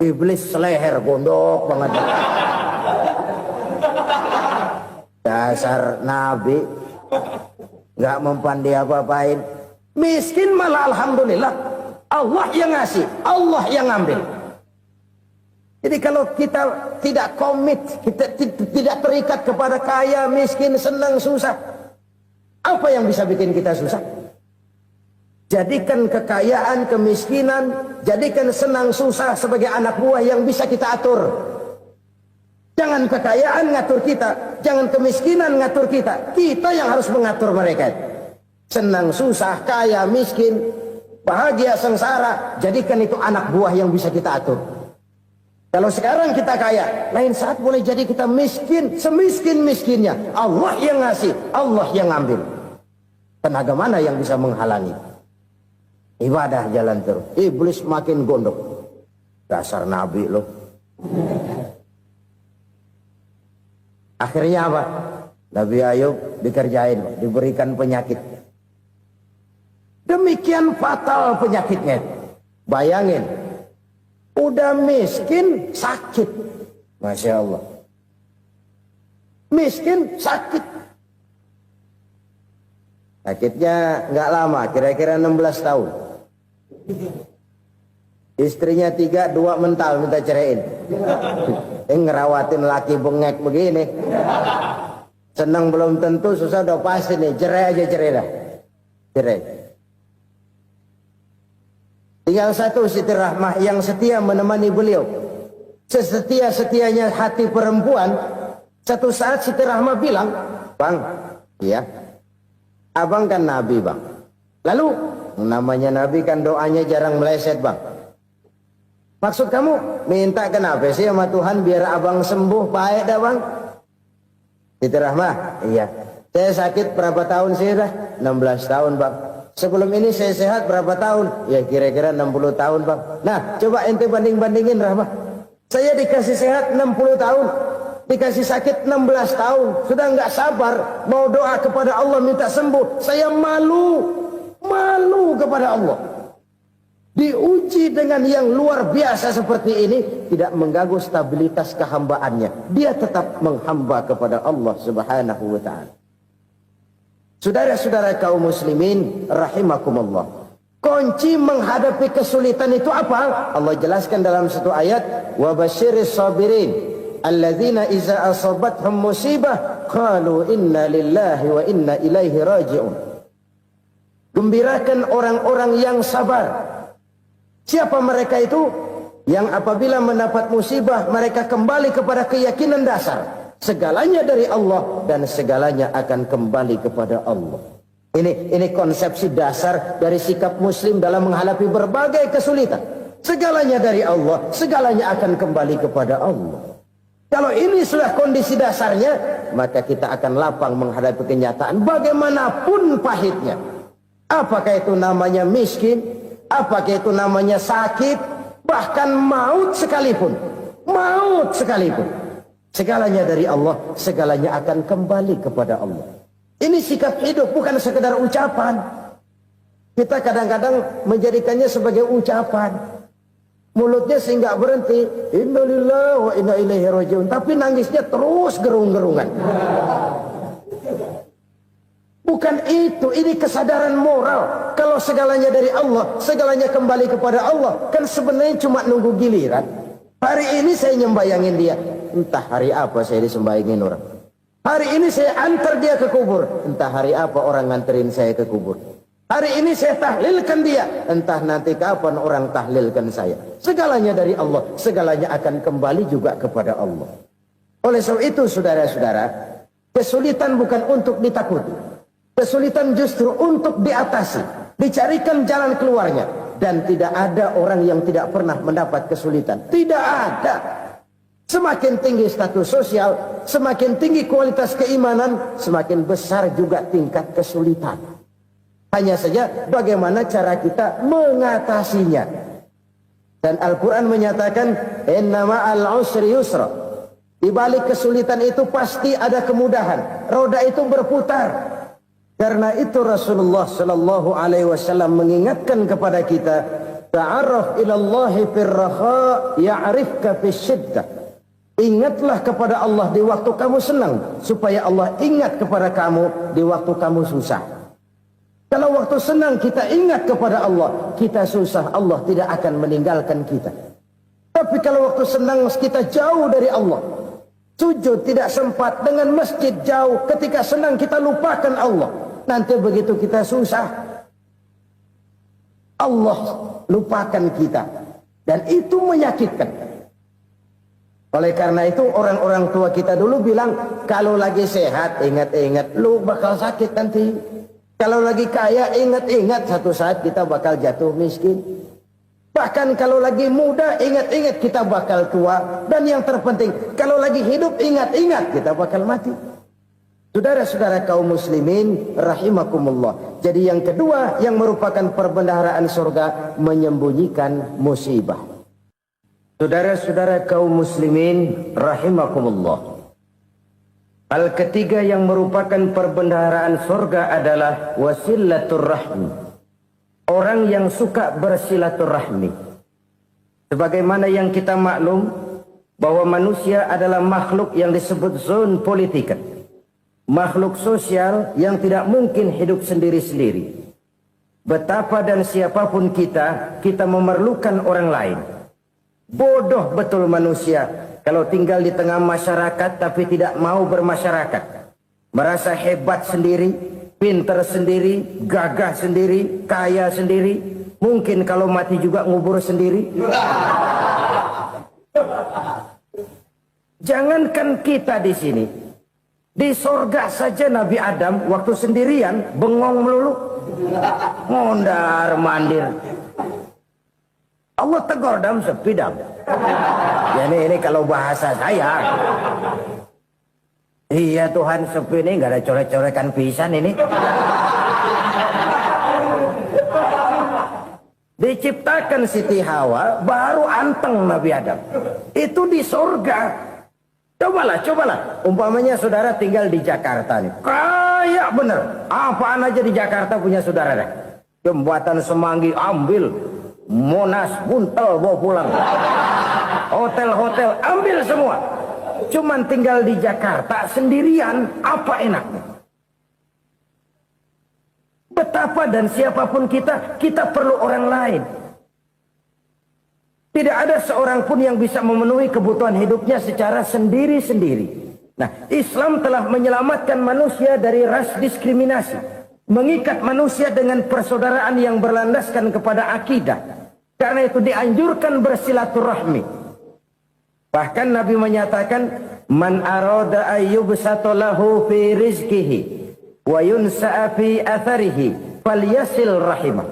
Iblis seleher gondok banget. Dasar Nabi nggak mempan dia apa-apain. Miskin malah alhamdulillah. Allah yang ngasih, Allah yang ngambil. Jadi kalau kita tidak komit, kita tidak terikat kepada kaya, miskin, senang, susah, apa yang bisa bikin kita susah? Jadikan kekayaan, kemiskinan, jadikan senang, susah sebagai anak buah yang bisa kita atur. Jangan kekayaan ngatur kita, jangan kemiskinan ngatur kita. Kita yang harus mengatur mereka. Senang, susah, kaya, miskin, bahagia, sengsara, jadikan itu anak buah yang bisa kita atur. Kalau sekarang kita kaya, lain saat boleh jadi kita miskin, semiskin-miskinnya. Allah yang ngasih, Allah yang ngambil. Tenaga mana yang bisa menghalangi? Ibadah jalan terus. Iblis makin gondok. Dasar Nabi loh. Akhirnya apa? Nabi Ayub dikerjain, diberikan penyakit. Demikian fatal penyakitnya. Bayangin, udah miskin sakit. Masya Allah. Miskin sakit. Sakitnya nggak lama, kira-kira 16 tahun. Istrinya 3, 2 mental minta ceraiin. Ngerawatin laki bengek begini. Senang belum tentu, susah udah pasti nih. Cerai aja, cerai dah. Cerai. Tinggal satu Siti Rahmah yang setia menemani beliau. Sesetia-setianya hati perempuan. Satu saat Siti Rahmah bilang, "Bang, iya, abang kan Nabi bang. Lalu, namanya Nabi kan doanya jarang meleset bang. Maksud kamu minta kenapa sih sama Tuhan biar abang sembuh baik dah bang?" Siti Rahmah, iya. Saya sakit berapa tahun sih dah? 16 tahun bang. Sebelum ini saya sehat berapa tahun? Ya kira-kira 60 tahun bang. Nah coba ente banding-bandingin Rahmah. Saya dikasih sehat 60 tahun. Dikasih sakit 16 tahun. Sudah nggak sabar. Mau doa kepada Allah minta sembuh. Saya malu. Malu kepada Allah. Diuji dengan yang luar biasa seperti ini. Tidak mengganggu stabilitas kehambaannya. Dia tetap menghamba kepada Allah subhanahu wa ta'ala. Saudara-saudara kaum muslimin rahimakumullah. Kunci menghadapi kesulitan itu apa? Allah jelaskan dalam satu ayat, wa basyiris sabirin alladzina iza asabathum musibah qalu inna lillahi wa inna ilaihi raji'un. Gembirakan orang-orang yang sabar. Siapa mereka itu? Yang apabila mendapat musibah mereka kembali kepada keyakinan dasar. Segalanya dari Allah dan segalanya akan kembali kepada Allah. Ini konsepsi dasar dari sikap muslim dalam menghadapi berbagai kesulitan. Segalanya dari Allah, segalanya akan kembali kepada Allah. Kalau ini sudah kondisi dasarnya, maka kita akan lapang menghadapi kenyataan bagaimanapun pahitnya. Apakah itu namanya miskin, apakah itu namanya sakit, bahkan maut sekalipun. Maut sekalipun. Segalanya dari Allah, segalanya akan kembali kepada Allah. Ini sikap hidup, bukan sekedar ucapan. Kita kadang-kadang menjadikannya sebagai ucapan. Mulutnya sih nggak berhenti, innalillahi wa inna ilaihi raji'un, tapi nangisnya terus gerung-gerungan. Bukan itu, ini kesadaran moral. Kalau segalanya dari Allah, segalanya kembali kepada Allah, kan sebenarnya cuma nunggu giliran. Hari ini saya nyembayangin dia. entah hari apa saya disembayangin orang. Hari ini saya antar dia ke kubur, entah hari apa orang nganterin saya ke kubur. Hari ini saya tahlilkan dia, entah nanti kapan orang tahlilkan saya. Segalanya dari Allah, segalanya akan kembali juga kepada Allah. Oleh sebab itu saudara-saudara, kesulitan bukan untuk ditakuti. Kesulitan justru untuk diatasi, dicarikan jalan keluarnya. Dan tidak ada orang yang tidak pernah mendapat kesulitan. Tidak ada. Semakin tinggi status sosial, semakin tinggi kualitas keimanan, semakin besar juga tingkat kesulitan. Hanya saja bagaimana cara kita mengatasinya. Dan Al-Quran menyatakan, inna ma'al usri yusra. Di balik kesulitan itu pasti ada kemudahan. Roda itu berputar. Karena itu Rasulullah sallallahu alaihi wasallam mengingatkan kepada kita, ta'arraf ilallahi firraha ya'rifka fisyiddah. Ingatlah kepada Allah di waktu kamu senang, supaya Allah ingat kepada kamu di waktu kamu susah. Kalau waktu senang kita ingat kepada Allah, kita susah, Allah tidak akan meninggalkan kita. Tapi kalau waktu senang kita jauh dari Allah, sujud tidak sempat, dengan masjid jauh, ketika senang kita lupakan Allah. Nanti begitu kita susah, Allah lupakan kita. Dan itu menyakitkan. Oleh karena itu orang-orang tua kita dulu bilang, kalau lagi sehat ingat-ingat, lu bakal sakit nanti. Kalau lagi kaya ingat-ingat, satu saat kita bakal jatuh miskin. Bahkan kalau lagi muda ingat-ingat kita bakal tua. Dan yang terpenting, kalau lagi hidup ingat-ingat kita bakal mati. Saudara-saudara kaum muslimin rahimakumullah. Jadi yang kedua yang merupakan perbendaharaan surga, menyembunyikan musibah. Saudara-saudara kaum muslimin rahimakumullah. Hal ketiga yang merupakan perbendaharaan surga adalah wasilatur rahmi. Orang yang suka bersilaturahmi. Sebagaimana yang kita maklum bahwa manusia adalah makhluk yang disebut zon politika. Makhluk sosial yang tidak mungkin hidup sendiri-sendiri. Betapa dan siapapun kita memerlukan orang lain. Bodoh betul manusia kalau tinggal di tengah masyarakat tapi tidak mau bermasyarakat. Merasa hebat sendiri, pintar sendiri, gagah sendiri, kaya sendiri. Mungkin kalau mati juga ngubur sendiri. Jangankan kita di sini, di sorga saja Nabi Adam waktu sendirian bengong melulu, mondar mandir. Allah tegur dam sepi dam. Ya ini kalau bahasa saya. Iya Tuhan sepi ini nggak ada coret-corekan pisan ini. Diciptakan Siti Hawa baru anteng Nabi Adam. Itu di sorga. Cobalah. Umpamanya saudara tinggal di Jakarta nih. Kayak bener. Apaan aja di Jakarta punya saudara deh. Jembatan Semanggi ambil. Monas buntel bawa pulang. Hotel-hotel ambil semua. Cuman tinggal di Jakarta sendirian, apa enaknya? Betapa dan siapapun kita perlu orang lain. Tidak ada seorang pun yang bisa memenuhi kebutuhan hidupnya secara sendiri-sendiri. Nah, Islam telah menyelamatkan manusia dari ras diskriminasi. Mengikat manusia dengan persaudaraan yang berlandaskan kepada akidah. Karena itu dianjurkan bersilaturahmi. Bahkan Nabi menyatakan, man arada ayyubsata lahu fi rizqihi wa yunsa'a fi atharihi falyasil rahimah.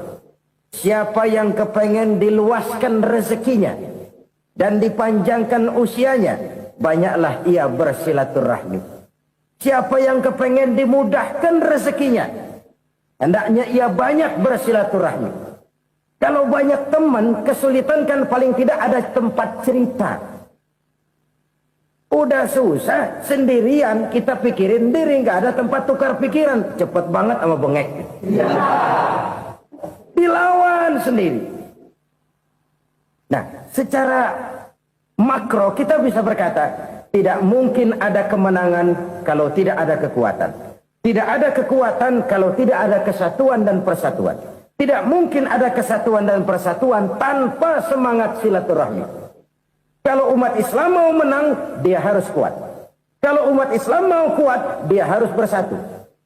Siapa yang kepengen diluaskan rezekinya dan dipanjangkan usianya, banyaklah ia bersilaturahmi. Siapa yang kepengen dimudahkan rezekinya, hendaknya ia banyak bersilaturahmi. Kalau banyak teman, kesulitan kan paling tidak ada tempat cerita. Udah susah, sendirian kita pikirin diri, nggak ada tempat tukar pikiran. Cepet banget sama bengek. Dilawan sendiri. Nah, secara makro kita bisa berkata, tidak mungkin ada kemenangan kalau tidak ada kekuatan. Tidak ada kekuatan kalau tidak ada kesatuan dan persatuan. Tidak mungkin ada kesatuan dan persatuan tanpa semangat silaturahmi. Kalau umat Islam mau menang, dia harus kuat. Kalau umat Islam mau kuat, dia harus bersatu.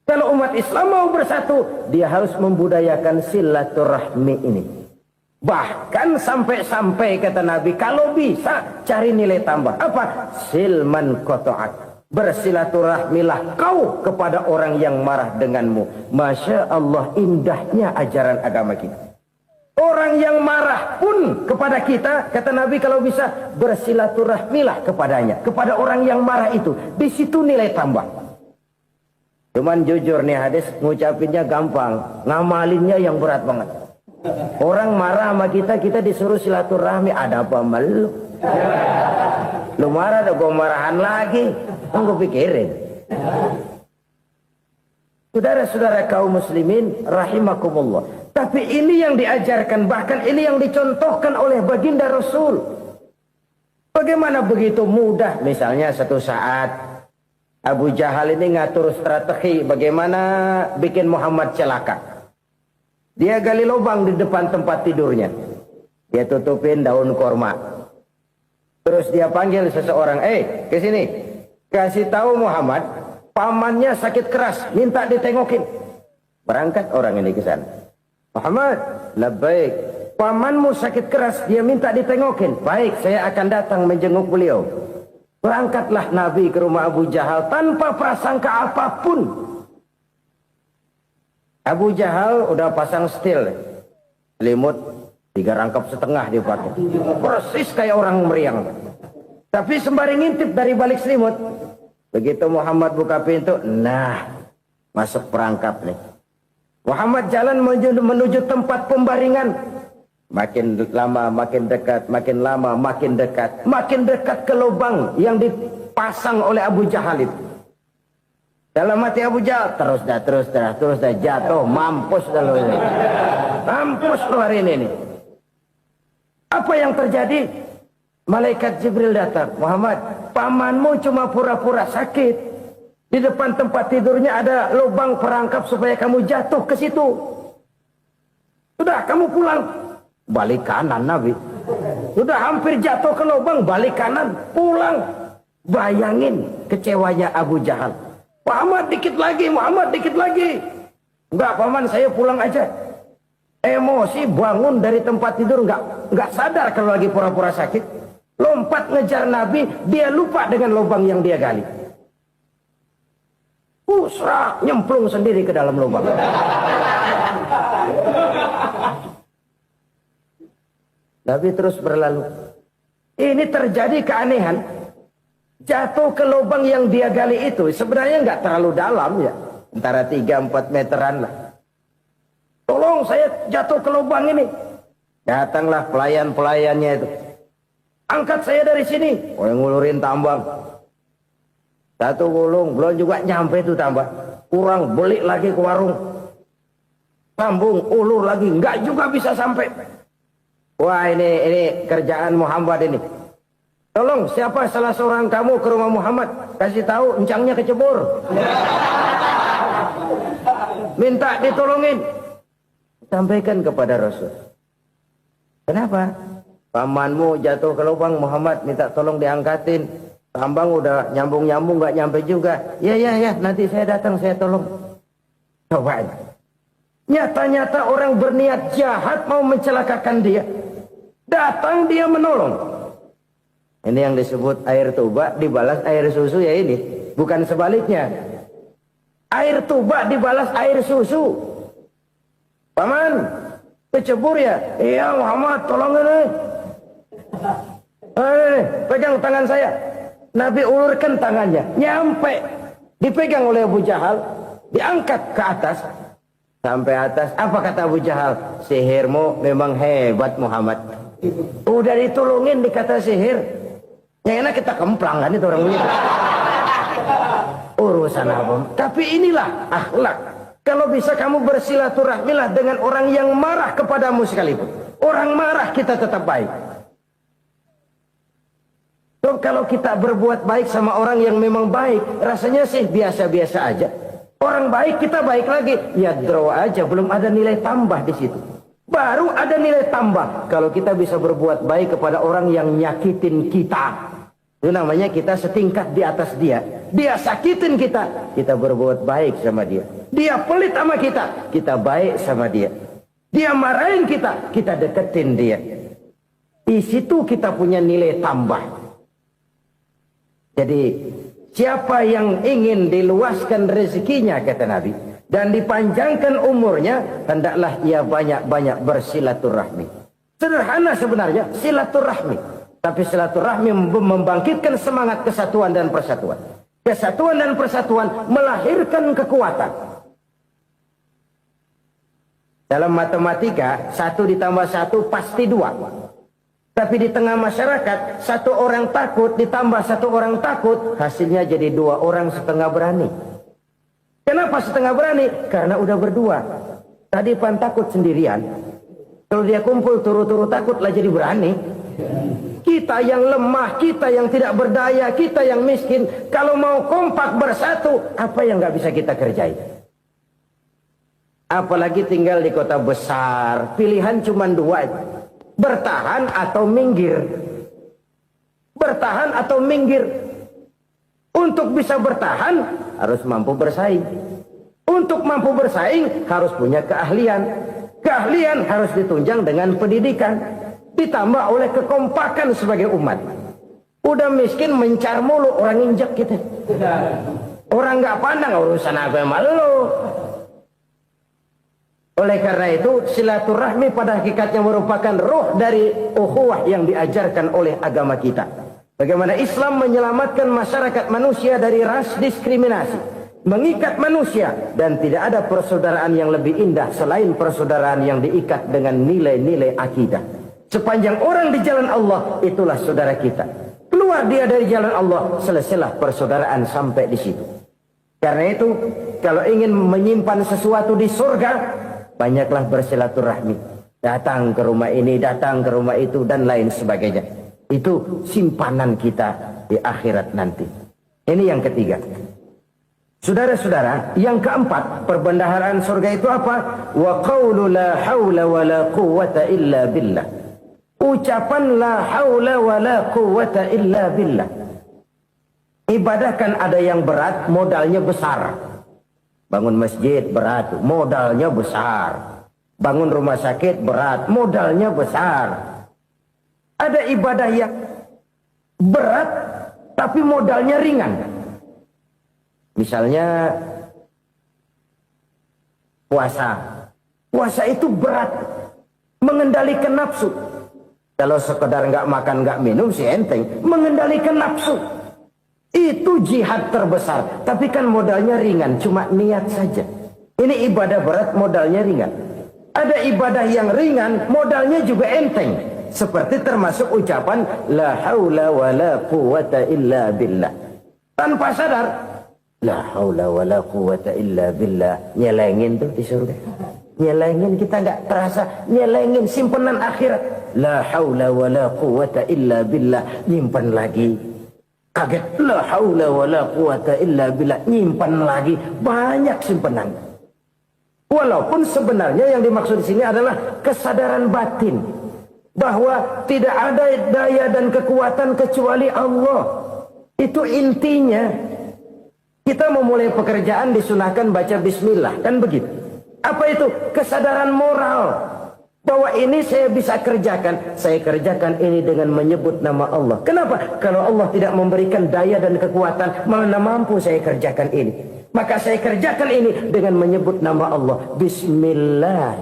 Kalau umat Islam mau bersatu, dia harus membudayakan silaturahmi ini. Bahkan sampai-sampai kata Nabi, kalau bisa cari nilai tambah. Apa? Silman qata'ak. Bersilaturahmilah kau kepada orang yang marah denganmu. Masya Allah, indahnya ajaran agama kita. Orang yang marah pun kepada kita, kata Nabi, kalau bisa bersilaturahmilah kepadanya, kepada orang yang marah itu. Di situ nilai tambah. Cuman jujur nih hadis, ngucapinnya gampang, ngamalinnya yang berat banget. Orang marah sama kita, kita disuruh silaturahmi, ada apa malu? Lu marah, ada gue marahan lagi. Tunggu pikirin. Saudara-saudara kaum muslimin rahimakumullah. Tapi ini yang diajarkan, bahkan ini yang dicontohkan oleh baginda Rasul. Bagaimana begitu mudah, misalnya satu saat Abu Jahal ini ngatur strategi bagaimana bikin Muhammad celaka. Dia gali lubang di depan tempat tidurnya. Dia tutupin daun korma. Terus dia panggil seseorang, ke sini. Kasih tahu Muhammad, pamannya sakit keras, minta ditengokin. Berangkat orang ini ke sana. Muhammad, labbaik. Pamanmu sakit keras, dia minta ditengokin. Baik, saya akan datang menjenguk beliau. Berangkatlah Nabi ke rumah Abu Jahal tanpa prasangka apapun. Abu Jahal udah pasang setil. Selimut 3 rangkap setengah dipakai. Persis kayak orang meriang. Tapi sembari ngintip dari balik selimut. Begitu Muhammad buka pintu, nah, masuk perangkap nih. Muhammad jalan menuju tempat pembaringan. Makin lama makin dekat, makin lama makin dekat. Makin dekat ke lubang yang dipasang oleh Abu Jahal itu. Dalam hati Abu Jahal, terus dah jatuh, mampus dah lo ini. Mampus lo hari ini. Apa yang terjadi? Malaikat Jibril datang. Muhammad, pamanmu cuma pura-pura sakit. Di depan tempat tidurnya ada lubang perangkap supaya kamu jatuh ke situ. Sudah, kamu pulang. Balik kanan Nabi. Sudah hampir jatuh ke lubang, balik kanan, pulang. Bayangin kecewanya Abu Jahal. Muhammad dikit lagi, Muhammad dikit lagi. Enggak, paman, saya pulang aja. Emosi bangun dari tempat tidur, enggak sadar kalau lagi pura-pura sakit. Lompat ngejar Nabi, dia lupa dengan lubang yang dia gali. Serak, nyemplung sendiri ke dalam lubang. Nabi terus berlalu. Ini terjadi keanehan. Jatuh ke lubang yang dia gali itu sebenarnya nggak terlalu dalam ya. Antara 3-4 meteran lah. Tolong saya jatuh ke lubang ini. Datanglah pelayan-pelayannya itu. Angkat saya dari sini. Oh, yang ngulurin tambang. Satu gulung, belum juga nyampe itu tambah. Kurang, beli lagi ke warung. Sambung, ulur lagi, enggak juga bisa sampai. Wah, ini kerjaan Muhammad ini. Tolong, siapa salah seorang kamu ke rumah Muhammad? Kasih tahu, encangnya kecebur. Minta ditolongin. Sampaikan kepada Rasul. Kenapa? Pamanmu jatuh ke lubang, Muhammad minta tolong diangkatin. Tambang udah nyambung-nyambung nggak nyampe juga. Ya, nanti saya datang, saya tolong. Coba aja. Nyata-nyata orang berniat jahat mau mencelakakan dia. Datang dia menolong. Ini yang disebut air tuba dibalas air susu ya ini. Bukan sebaliknya. Air tuba dibalas air susu. Paman, kecebur ya? Iya Muhammad, tolong ini. Pegang tangan saya. Nabi ulurkan tangannya, nyampe, dipegang oleh Abu Jahal, diangkat ke atas, sampai atas. Apa kata Abu Jahal? Sihirmu memang hebat Muhammad. Udah ditolongin dikata sihir, yang enak kita kemplang kan itu orang begitu. Urusan apa? Tapi inilah akhlak. Kalau bisa kamu bersilaturahmilah dengan orang yang marah kepadamu sekalipun. Orang marah kita tetap baik. So, kalau kita berbuat baik sama orang yang memang baik, rasanya sih biasa-biasa aja. Orang baik kita baik lagi, ya draw aja, belum ada nilai tambah di situ. Baru ada nilai tambah kalau kita bisa berbuat baik kepada orang yang nyakitin kita. Itu namanya kita setingkat di atas dia. Dia sakitin kita, kita berbuat baik sama dia. Dia pelit sama kita baik sama dia. Dia marahin kita deketin dia. Di situ kita punya nilai tambah. Jadi siapa yang ingin diluaskan rezekinya, kata Nabi, dan dipanjangkan umurnya, hendaklah ia banyak-banyak bersilaturahmi. Sederhana sebenarnya silaturahmi, tapi silaturahmi membangkitkan semangat kesatuan dan persatuan. Kesatuan dan persatuan melahirkan kekuatan. Dalam matematika 1 ditambah 1 pasti 2. Tapi di tengah masyarakat 1 orang takut ditambah 1 orang takut, hasilnya jadi 2 orang setengah berani. Kenapa setengah berani? Karena udah berdua. Tadi pan takut sendirian. Kalau dia kumpul turu-turu takut lah jadi berani. Kita yang lemah, kita yang tidak berdaya, kita yang miskin, kalau mau kompak bersatu, apa yang nggak bisa kita kerjain? Apalagi tinggal di kota besar, pilihan cuma 2. Bertahan atau minggir. Bertahan atau minggir. Untuk bisa bertahan harus mampu bersaing. Untuk mampu bersaing harus punya keahlian. Keahlian harus ditunjang dengan pendidikan, ditambah oleh kekompakan sebagai umat. Udah miskin mencar mulu, orang injek kita. Orang nggak pandang urusan apa yang malu. Oleh karena itu silaturahmi pada hakikatnya merupakan roh dari ukhuwah yang diajarkan oleh agama kita. Bagaimana Islam menyelamatkan masyarakat manusia dari ras diskriminasi, mengikat manusia, dan tidak ada persaudaraan yang lebih indah selain persaudaraan yang diikat dengan nilai-nilai akidah. Sepanjang orang di jalan Allah, itulah saudara kita. Keluar dia dari jalan Allah, selesailah persaudaraan sampai di situ. Karena itu, kalau ingin menyimpan sesuatu di surga, banyaklah bersilaturahmi. Datang ke rumah ini, datang ke rumah itu, dan lain sebagainya. Itu simpanan kita di akhirat nanti. Ini yang ketiga. Saudara-saudara, yang keempat, perbendaharaan surga itu apa? Wa qawlu la hawla wa la quwwata illa billah. Ucapan la hawla wa la quwwata illa billah. Ibadah kan ada yang berat, modalnya besar. Bangun masjid berat, modalnya besar. Bangun rumah sakit berat, modalnya besar. Ada ibadah yang berat, tapi modalnya ringan. Misalnya puasa. Puasa itu berat, mengendalikan nafsu. Kalau sekedar nggak makan nggak minum sih enteng, mengendalikan nafsu. Itu jihad terbesar, tapi kan modalnya ringan, cuma niat saja. Ini ibadah berat, modalnya ringan. Ada ibadah yang ringan, modalnya juga enteng. Seperti termasuk ucapan la haula wa la quwwata illa billah. Tanpa sadar, la haula wa la quwwata illa billah. Nyelengin tuh di surga. Nyelengin, kita nggak terasa. Nyelengin simpenan akhirat. La haula wa la quwwata illa billah. Nyimpan lagi. Kaget, la haula wa la quwwata illa billah. Nyimpan lagi. Banyak simpenan. Walaupun sebenarnya yang dimaksud di sini adalah kesadaran batin. Bahwa tidak ada daya dan kekuatan kecuali Allah. Itu intinya. Kita memulai pekerjaan disunahkan baca bismillah. Kan begitu. Apa itu? Kesadaran moral. Bahwa ini saya bisa kerjakan. Saya kerjakan ini dengan menyebut nama Allah. Kenapa? Kalau Allah tidak memberikan daya dan kekuatan, mana mampu saya kerjakan ini. Maka saya kerjakan ini dengan menyebut nama Allah. Bismillah.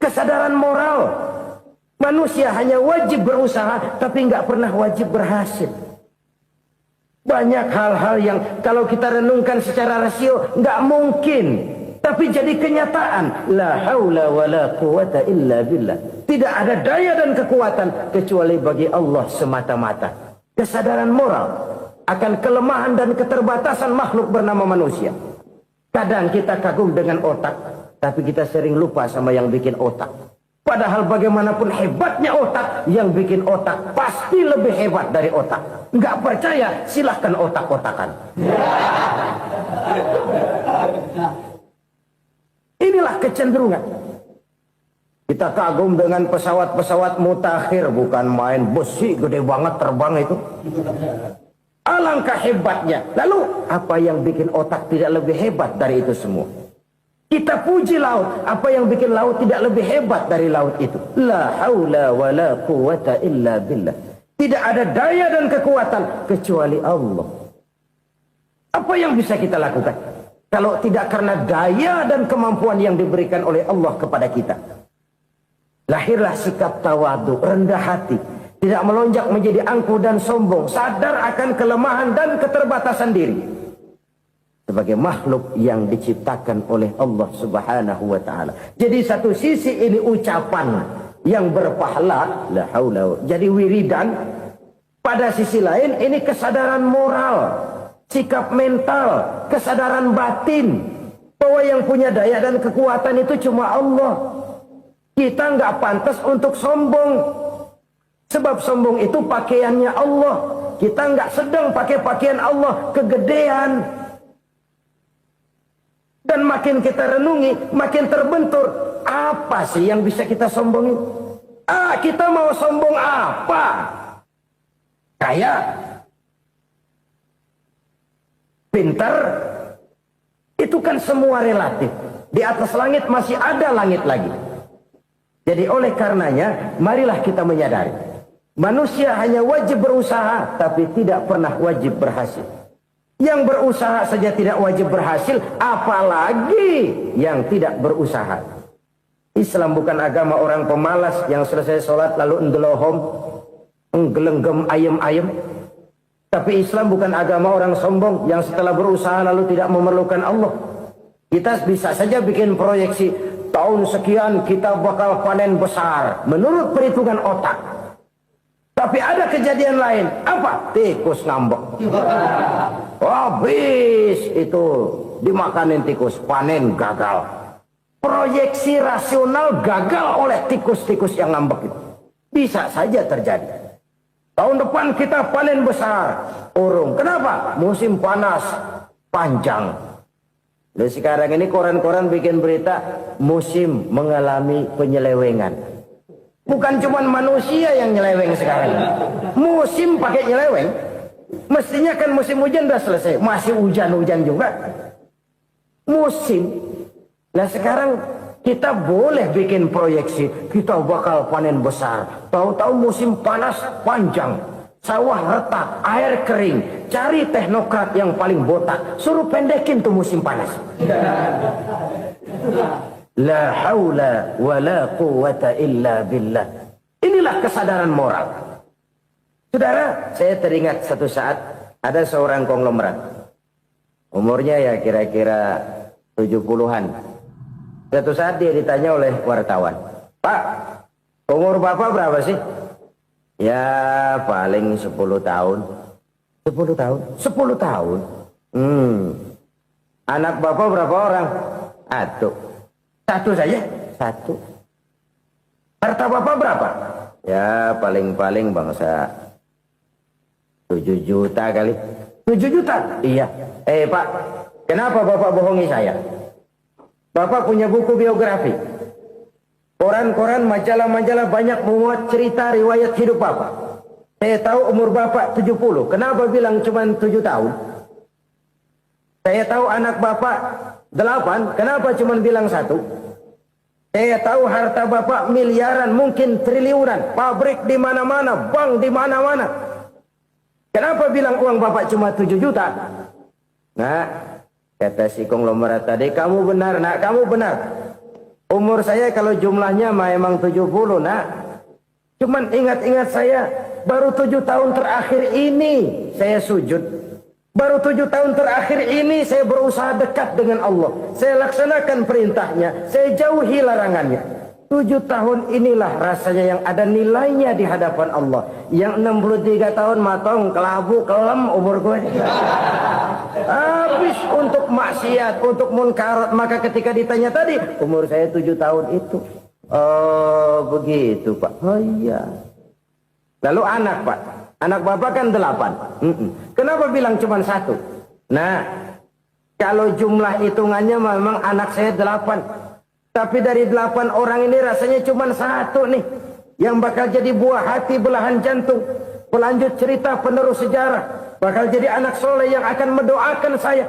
Kesadaran moral. Manusia hanya wajib berusaha, tapi nggak pernah wajib berhasil. Banyak hal-hal yang kalau kita renungkan secara rasio nggak mungkin, tapi jadi kenyataan. La haula wa la quwwata illa billah. Tidak ada daya dan kekuatan kecuali bagi Allah semata-mata. Kesadaran moral akan kelemahan dan keterbatasan makhluk bernama manusia. Kadang kita kagum dengan otak, tapi kita sering lupa sama yang bikin otak. Padahal bagaimanapun hebatnya otak, yang bikin otak pasti lebih hebat dari otak. Nggak percaya, silahkan otak-otakan. Inilah kecenderungan. Kita kagum dengan pesawat-pesawat mutakhir, bukan main, besi gede banget terbang itu. Alangkah hebatnya. Lalu apa yang bikin otak tidak lebih hebat dari itu semua? Kita puji laut, apa yang bikin laut tidak lebih hebat dari laut itu? La haula wa la quwata illa billah. Tidak ada daya dan kekuatan kecuali Allah. Apa yang bisa kita lakukan kalau tidak karena daya dan kemampuan yang diberikan oleh Allah kepada kita? Lahirlah sikap tawadu, rendah hati, tidak melonjak menjadi angkuh dan sombong, sadar akan kelemahan dan keterbatasan diri sebagai makhluk yang diciptakan oleh Allah Subhanahu wa taala. Jadi satu sisi ini ucapan yang berpahala, la haula, jadi wiridan. Pada sisi lain ini kesadaran moral, sikap mental, kesadaran batin bahwa yang punya daya dan kekuatan itu cuma Allah. Kita nggak pantas untuk sombong, sebab sombong itu pakaiannya Allah. Kita nggak sedang pakai pakaian Allah, kegedean. Dan makin kita renungi, makin terbentur. Apa sih yang bisa kita sombongin? Kita mau sombong apa? Kaya, pintar, itu kan semua relatif. Di atas langit masih ada langit lagi. Jadi oleh karenanya, marilah kita menyadari, manusia hanya wajib berusaha, tapi tidak pernah wajib berhasil. Yang berusaha saja tidak wajib berhasil, apalagi yang tidak berusaha. Islam bukan agama orang pemalas yang selesai sholat lalu endelohom, enggelenggem ayem-ayem. Tapi Islam bukan agama orang sombong yang setelah berusaha lalu tidak memerlukan Allah. Kita bisa saja bikin proyeksi, tahun sekian kita bakal panen besar menurut perhitungan otak. Tapi ada kejadian lain. Apa? Tikus ngambek. Habis itu dimakanin tikus, panen gagal. Proyeksi rasional gagal oleh tikus-tikus yang ngambek itu. Bisa saja terjadi. Tahun depan kita panen besar, urung. Kenapa? Musim panas panjang. Dan sekarang ini koran-koran bikin berita musim mengalami penyelewengan. Bukan cuma manusia yang nyeleweng sekarang. Musim pakai nyeleweng. Mestinya kan musim hujan udah selesai, masih hujan-hujan juga. Musim. Nah sekarang kita boleh bikin proyeksi, kita bakal panen besar. Tahu-tahu musim panas panjang, sawah retak, air kering. Cari teknokrat yang paling botak, suruh pendekin tuh musim panas. La haula wa la quwata illa billah. Inilah kesadaran moral. Saudara, saya teringat satu saat ada seorang konglomerat. Umurnya ya kira-kira 70-an. Suatu saat dia ditanya oleh wartawan, "Pak, umur Bapak berapa sih?" "Ya paling 10 tahun." 10 tahun? 10 tahun? Anak Bapak berapa orang? Satu saja? Satu. Harta Bapak berapa? Ya paling-paling bangsa 7 juta kali. 7 juta? Iya. Pak, kenapa Bapak bohongi saya? Bapak punya buku biografi. Koran-koran, majalah-majalah banyak memuat cerita riwayat hidup Bapak. Saya tahu umur Bapak 70. Kenapa bilang cuma 7 tahun? Saya tahu anak Bapak 8. Kenapa cuma bilang 1? Saya tahu harta Bapak miliaran, mungkin triliunan. Pabrik di mana-mana, bank di mana-mana. Kenapa bilang uang Bapak cuma 7 juta? Nah, kata si konglomerat tadi, kamu benar nak, kamu benar. Umur saya kalau jumlahnya memang 70 nak. Cuman ingat-ingat saya, baru 7 tahun terakhir ini saya sujud. Baru 7 tahun terakhir ini saya berusaha dekat dengan Allah. Saya laksanakan perintahnya, saya jauhi larangannya. 7 tahun inilah rasanya yang ada nilainya di hadapan Allah. Yang 63 tahun matong, kelabu, kelem umur gue. Habis untuk maksiat, untuk munkarat. Maka ketika ditanya tadi, umur saya 7 tahun itu. Oh begitu Pak. Oh iya. Lalu anak Pak. Anak Bapak kan 8. Kenapa bilang cuma 1? Nah, kalau jumlah hitungannya memang anak saya 8. Tapi dari 8 orang ini rasanya cuma satu nih yang bakal jadi buah hati, belahan jantung, pelanjut cerita, penerus sejarah, bakal jadi anak soleh yang akan mendoakan saya.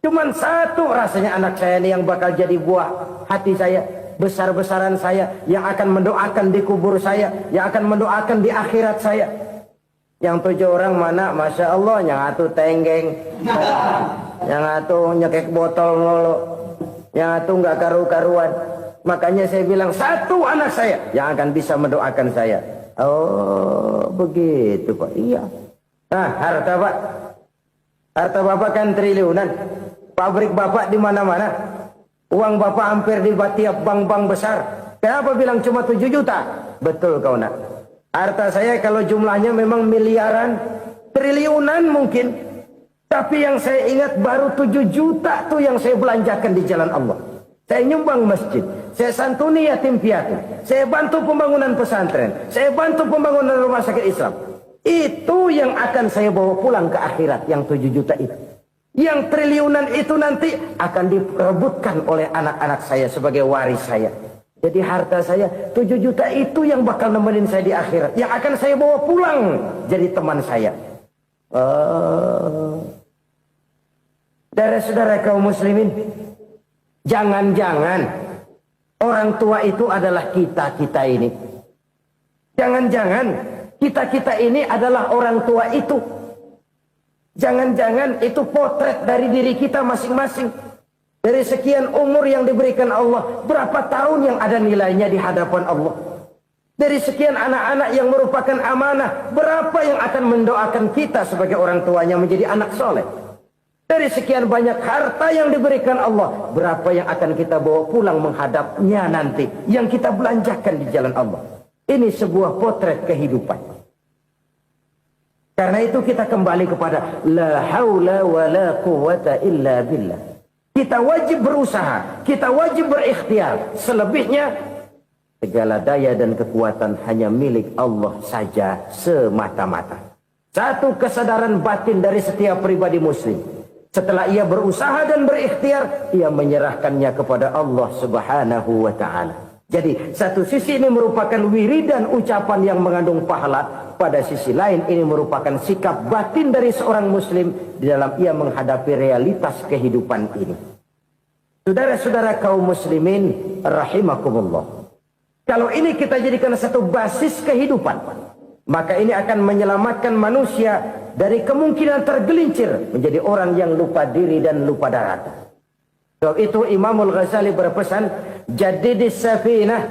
Cuman satu rasanya anak saya ini yang bakal jadi buah hati saya, besar-besaran saya, yang akan mendoakan di kubur saya, yang akan mendoakan di akhirat saya. Yang 7 orang mana? Masya Allah, yang atu tenggeng, yang atu nyekek botol mulu, yang atu nggak karu-karuan. Makanya saya bilang satu anak saya yang akan bisa mendoakan saya. Oh begitu Pak. Iya. Nah harta Pak, harta Bapak kan triliunan, pabrik Bapak di mana-mana, uang Bapak hampir di tiap bank-bank besar. Kenapa bilang cuma 7 juta? Betul kau nak. Harta saya kalau jumlahnya memang miliaran, triliunan mungkin, tapi yang saya ingat baru 7 juta tuh yang saya belanjakan di jalan Allah. Saya nyumbang masjid, saya santuni yatim piatu, saya bantu pembangunan pesantren, saya bantu pembangunan rumah sakit Islam. Itu yang akan saya bawa pulang ke akhirat, yang 7 juta itu. Yang triliunan itu nanti akan diperebutkan oleh anak-anak saya sebagai waris saya. Jadi harta saya 7 juta itu yang bakal nemenin saya di akhirat, yang akan saya bawa pulang jadi teman saya. Saudara-saudara kaum muslimin, jangan-jangan orang tua itu adalah kita-kita ini. Jangan-jangan kita-kita ini adalah orang tua itu. Jangan-jangan itu potret dari diri kita masing-masing. Dari sekian umur yang diberikan Allah, berapa tahun yang ada nilainya di hadapan Allah? Dari sekian anak-anak yang merupakan amanah, berapa yang akan mendoakan kita sebagai orang tuanya menjadi anak soleh? Dari sekian banyak harta yang diberikan Allah, berapa yang akan kita bawa pulang menghadapnya nanti, yang kita belanjakan di jalan Allah? Ini sebuah potret kehidupan. Karena itu kita kembali kepada la haula wa la quwata illa billah. Kita wajib berusaha, kita wajib berikhtiar. Selebihnya, segala daya dan kekuatan hanya milik Allah saja semata-mata. Satu kesadaran batin dari setiap pribadi muslim. Setelah ia berusaha dan berikhtiar, ia menyerahkannya kepada Allah Subhanahu wa ta'ala. Jadi, satu sisi ini merupakan wiridan ucapan yang mengandung pahala. Pada sisi lain, ini merupakan sikap batin dari seorang muslim di dalam ia menghadapi realitas kehidupan ini. Saudara-saudara kaum muslimin rahimakumullah. Kalau ini kita jadikan satu basis kehidupan, maka ini akan menyelamatkan manusia dari kemungkinan tergelincir menjadi orang yang lupa diri dan lupa darat. Sebab itu Imamul Ghazali berpesan, jadidis safinah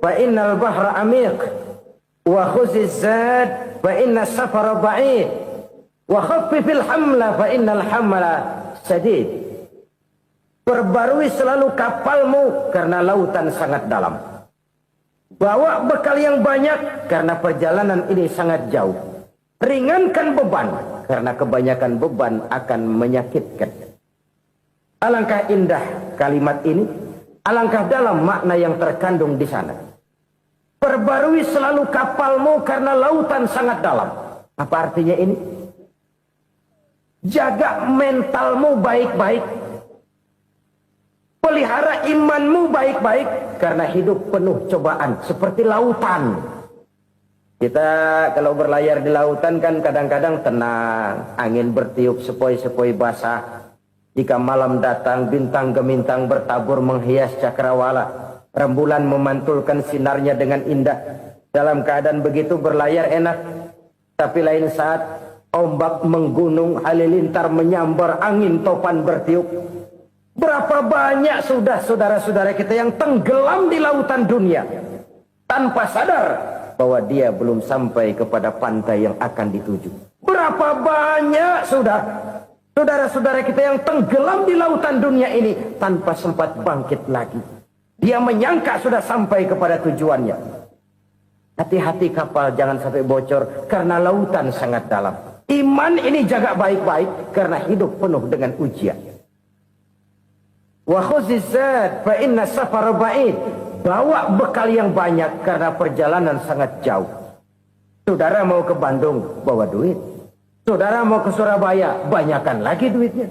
fa innal bahra amiq, wa khuziz zad fa inna safara ba'id, wa khaffifil hamla fa innal hamla sadid. Perbarui selalu kapalmu karena lautan sangat dalam. Bawa bekal yang banyak karena perjalanan ini sangat jauh. Ringankan beban karena kebanyakan beban akan menyakitkan. Alangkah indah kalimat ini, alangkah dalam makna yang terkandung di sana. Perbarui selalu kapalmu karena lautan sangat dalam. Apa artinya ini? Jaga mentalmu baik-baik. Pelihara imanmu baik-baik karena hidup penuh cobaan seperti lautan. Kita kalau berlayar di lautan kan kadang-kadang tenang, angin bertiup sepoi-sepoi basah. Jika malam datang bintang gemintang bertabur menghias cakrawala, rembulan memantulkan sinarnya dengan indah. Dalam keadaan begitu berlayar enak, tapi lain saat ombak menggunung, halilintar menyambar, angin topan bertiup. Berapa banyak sudah saudara-saudara kita yang tenggelam di lautan dunia tanpa sadar bahwa dia belum sampai kepada pantai yang akan dituju. Berapa banyak sudah saudara-saudara kita yang tenggelam di lautan dunia ini tanpa sempat bangkit lagi. Dia menyangka sudah sampai kepada tujuannya. Hati-hati kapal jangan sampai bocor karena lautan sangat dalam. Iman ini jaga baik-baik karena hidup penuh dengan ujian. Wa khuzizat fa inna safara ba'id. Bawa bekal yang banyak karena perjalanan sangat jauh. Saudara mau ke Bandung, bawa duit. Saudara mau ke Surabaya, banyakan lagi duitnya.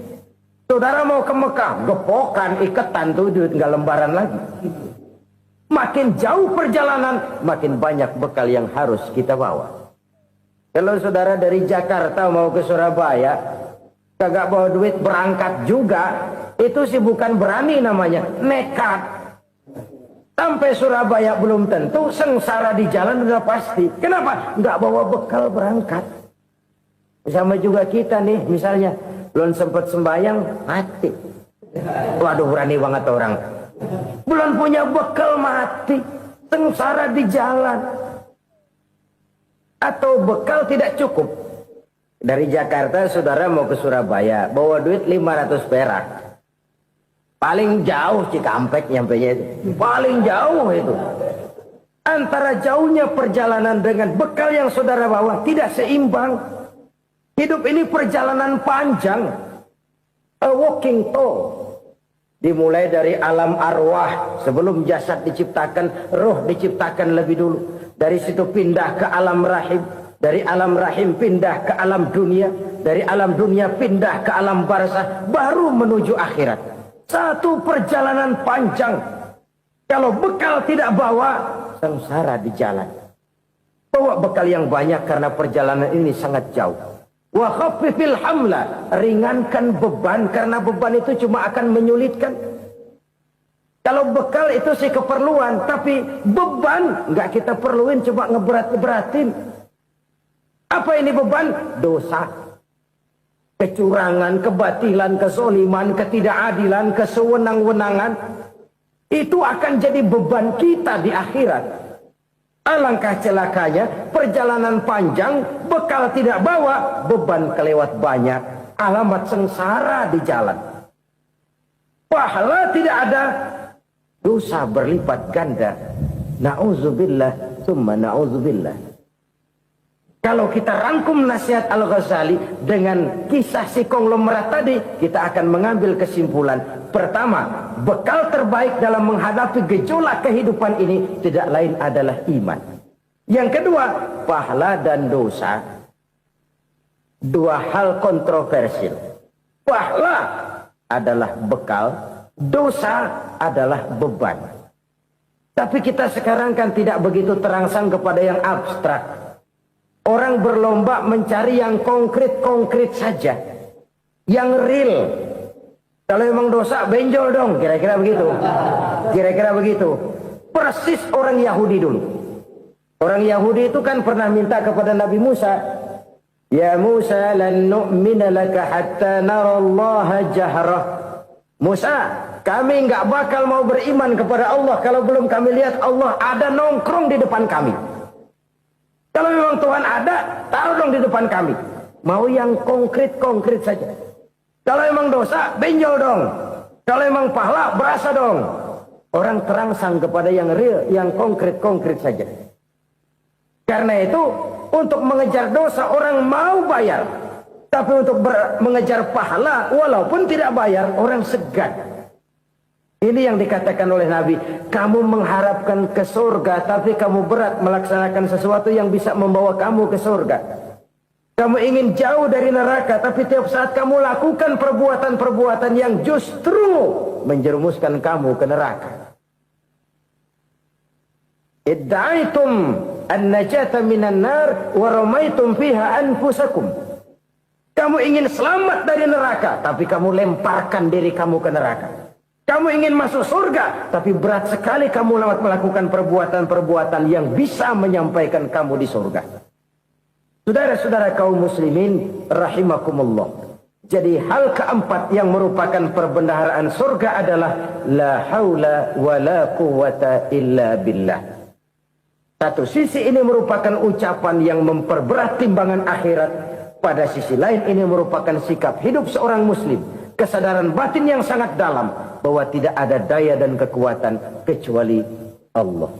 Saudara mau ke Mekah, gepokan, iketan tuh duit, nggak lembaran lagi. Makin jauh perjalanan, makin banyak bekal yang harus kita bawa. Kalau saudara dari Jakarta mau ke Surabaya, kagak bawa duit berangkat juga, itu sih bukan berani namanya, nekat. Sampai Surabaya belum tentu, sengsara di jalan udah pasti. Kenapa? Nggak bawa bekal berangkat. Sama juga kita nih, misalnya belum sempat sembahyang, mati. Waduh, berani banget orang. Belum punya bekal, mati. Sengsara di jalan. Atau bekal tidak cukup. Dari Jakarta saudara mau ke Surabaya, bawa duit 500 perak. Paling jauh Cikampek nyampenya itu. Paling jauh itu. Antara jauhnya perjalanan dengan bekal yang saudara bawa tidak seimbang. Hidup ini perjalanan panjang. A walking tour. Dimulai dari alam arwah. Sebelum jasad diciptakan, roh diciptakan lebih dulu. Dari situ pindah ke alam rahim. Dari alam rahim pindah ke alam dunia. Dari alam dunia pindah ke alam barzah. Baru menuju akhirat. Satu perjalanan panjang. Kalau bekal tidak bawa, sengsara di jalan. Bawa bekal yang banyak karena perjalanan ini sangat jauh. Wa khaffifil hamla, ringankan beban karena beban itu cuma akan menyulitkan. Kalau bekal itu sih keperluan, tapi beban nggak kita perluin, cuma ngeberat-beratin. Apa ini beban? Dosa, kecurangan, kebatilan, kezoliman, ketidakadilan, kesewenang-wenangan. Itu akan jadi beban kita di akhirat. Alangkah celakanya, perjalanan panjang, bekal tidak bawa, beban kelewat banyak, alamat sengsara di jalan. Pahala tidak ada, dosa berlipat ganda. Na'udzubillah, summa na'udzubillah. Kalau kita rangkum nasihat Al-Ghazali dengan kisah si konglomerat tadi, kita akan mengambil kesimpulan. Pertama, bekal terbaik dalam menghadapi gejolak kehidupan ini tidak lain adalah iman. Yang kedua, pahala dan dosa. Dua hal kontroversial. Pahala adalah bekal, dosa adalah beban. Tapi kita sekarang kan tidak begitu terangsang kepada yang abstrak. Orang berlomba mencari yang konkret-konkret saja. Yang real. Kalau memang dosa, benjol dong. Kira-kira begitu. Kira-kira begitu. Persis orang Yahudi dulu. Orang Yahudi itu kan pernah minta kepada Nabi Musa. Ya Musa, lan nu'mina laka hatta narallaha jahrah. Musa, kami nggak bakal mau beriman kepada Allah kalau belum kami lihat Allah ada nongkrong di depan kami. Kalau memang Tuhan ada, taruh dong di depan kami. Mau yang konkret-konkret saja. Kalau memang dosa, benjol dong. Kalau memang pahala, berasa dong. Orang terangsang kepada yang real, yang konkret-konkret saja. Karena itu, untuk mengejar dosa, orang mau bayar. Tapi untuk mengejar pahala, walaupun tidak bayar, orang segan. Ini yang dikatakan oleh Nabi, kamu mengharapkan ke surga, tapi kamu berat melaksanakan sesuatu yang bisa membawa kamu ke surga. Kamu ingin jauh dari neraka, tapi tiap saat kamu lakukan perbuatan-perbuatan yang justru menjerumuskan kamu ke neraka. Idda'aitum an-najata minan nar wa ramaitum fiha anfusakum. Kamu ingin selamat dari neraka, tapi kamu lemparkan diri kamu ke neraka. Kamu ingin masuk surga, tapi berat sekali kamu melakukan perbuatan-perbuatan yang bisa menyampaikan kamu di surga. Saudara-saudara kaum muslimin, rahimakumullah. Jadi hal keempat yang merupakan perbendaharaan surga adalah la haula wa la quwata illa billah. Satu sisi ini merupakan ucapan yang memperberat timbangan akhirat. Pada sisi lain ini merupakan sikap hidup seorang muslim. Kesadaran batin yang sangat dalam bahwa tidak ada daya dan kekuatan kecuali Allah.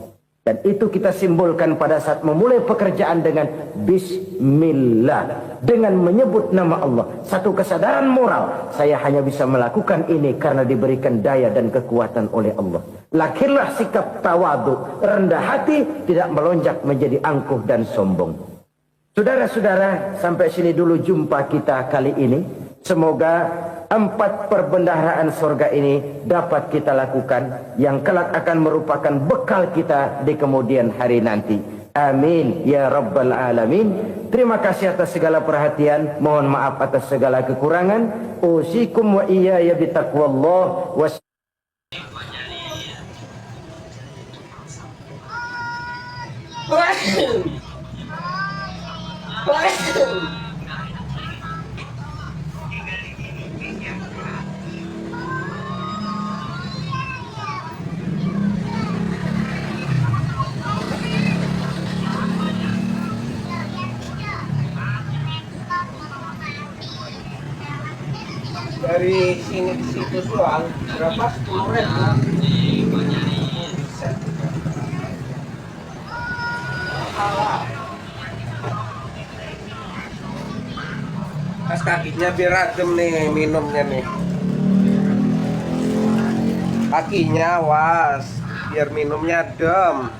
Dan itu kita simbolkan pada saat memulai pekerjaan dengan Bismillah. Dengan menyebut nama Allah. Satu kesadaran moral. Saya hanya bisa melakukan ini karena diberikan daya dan kekuatan oleh Allah. Lahirlah sikap tawadu, rendah hati, tidak melonjak menjadi angkuh dan sombong. Saudara-saudara, sampai sini dulu jumpa kita kali ini. Semoga 4 perbendaharaan surga ini dapat kita lakukan, yang kelak akan merupakan bekal kita di kemudian hari nanti. Amin ya rabbal alamin. Terima kasih atas segala perhatian, mohon maaf atas segala kekurangan. Usikum wa iyaya bitaqwallah. Dari sini ke situ doang berapa? 10.000. Pas kakinya biar adem nih minumnya nih. Kakinya was biar minumnya adem.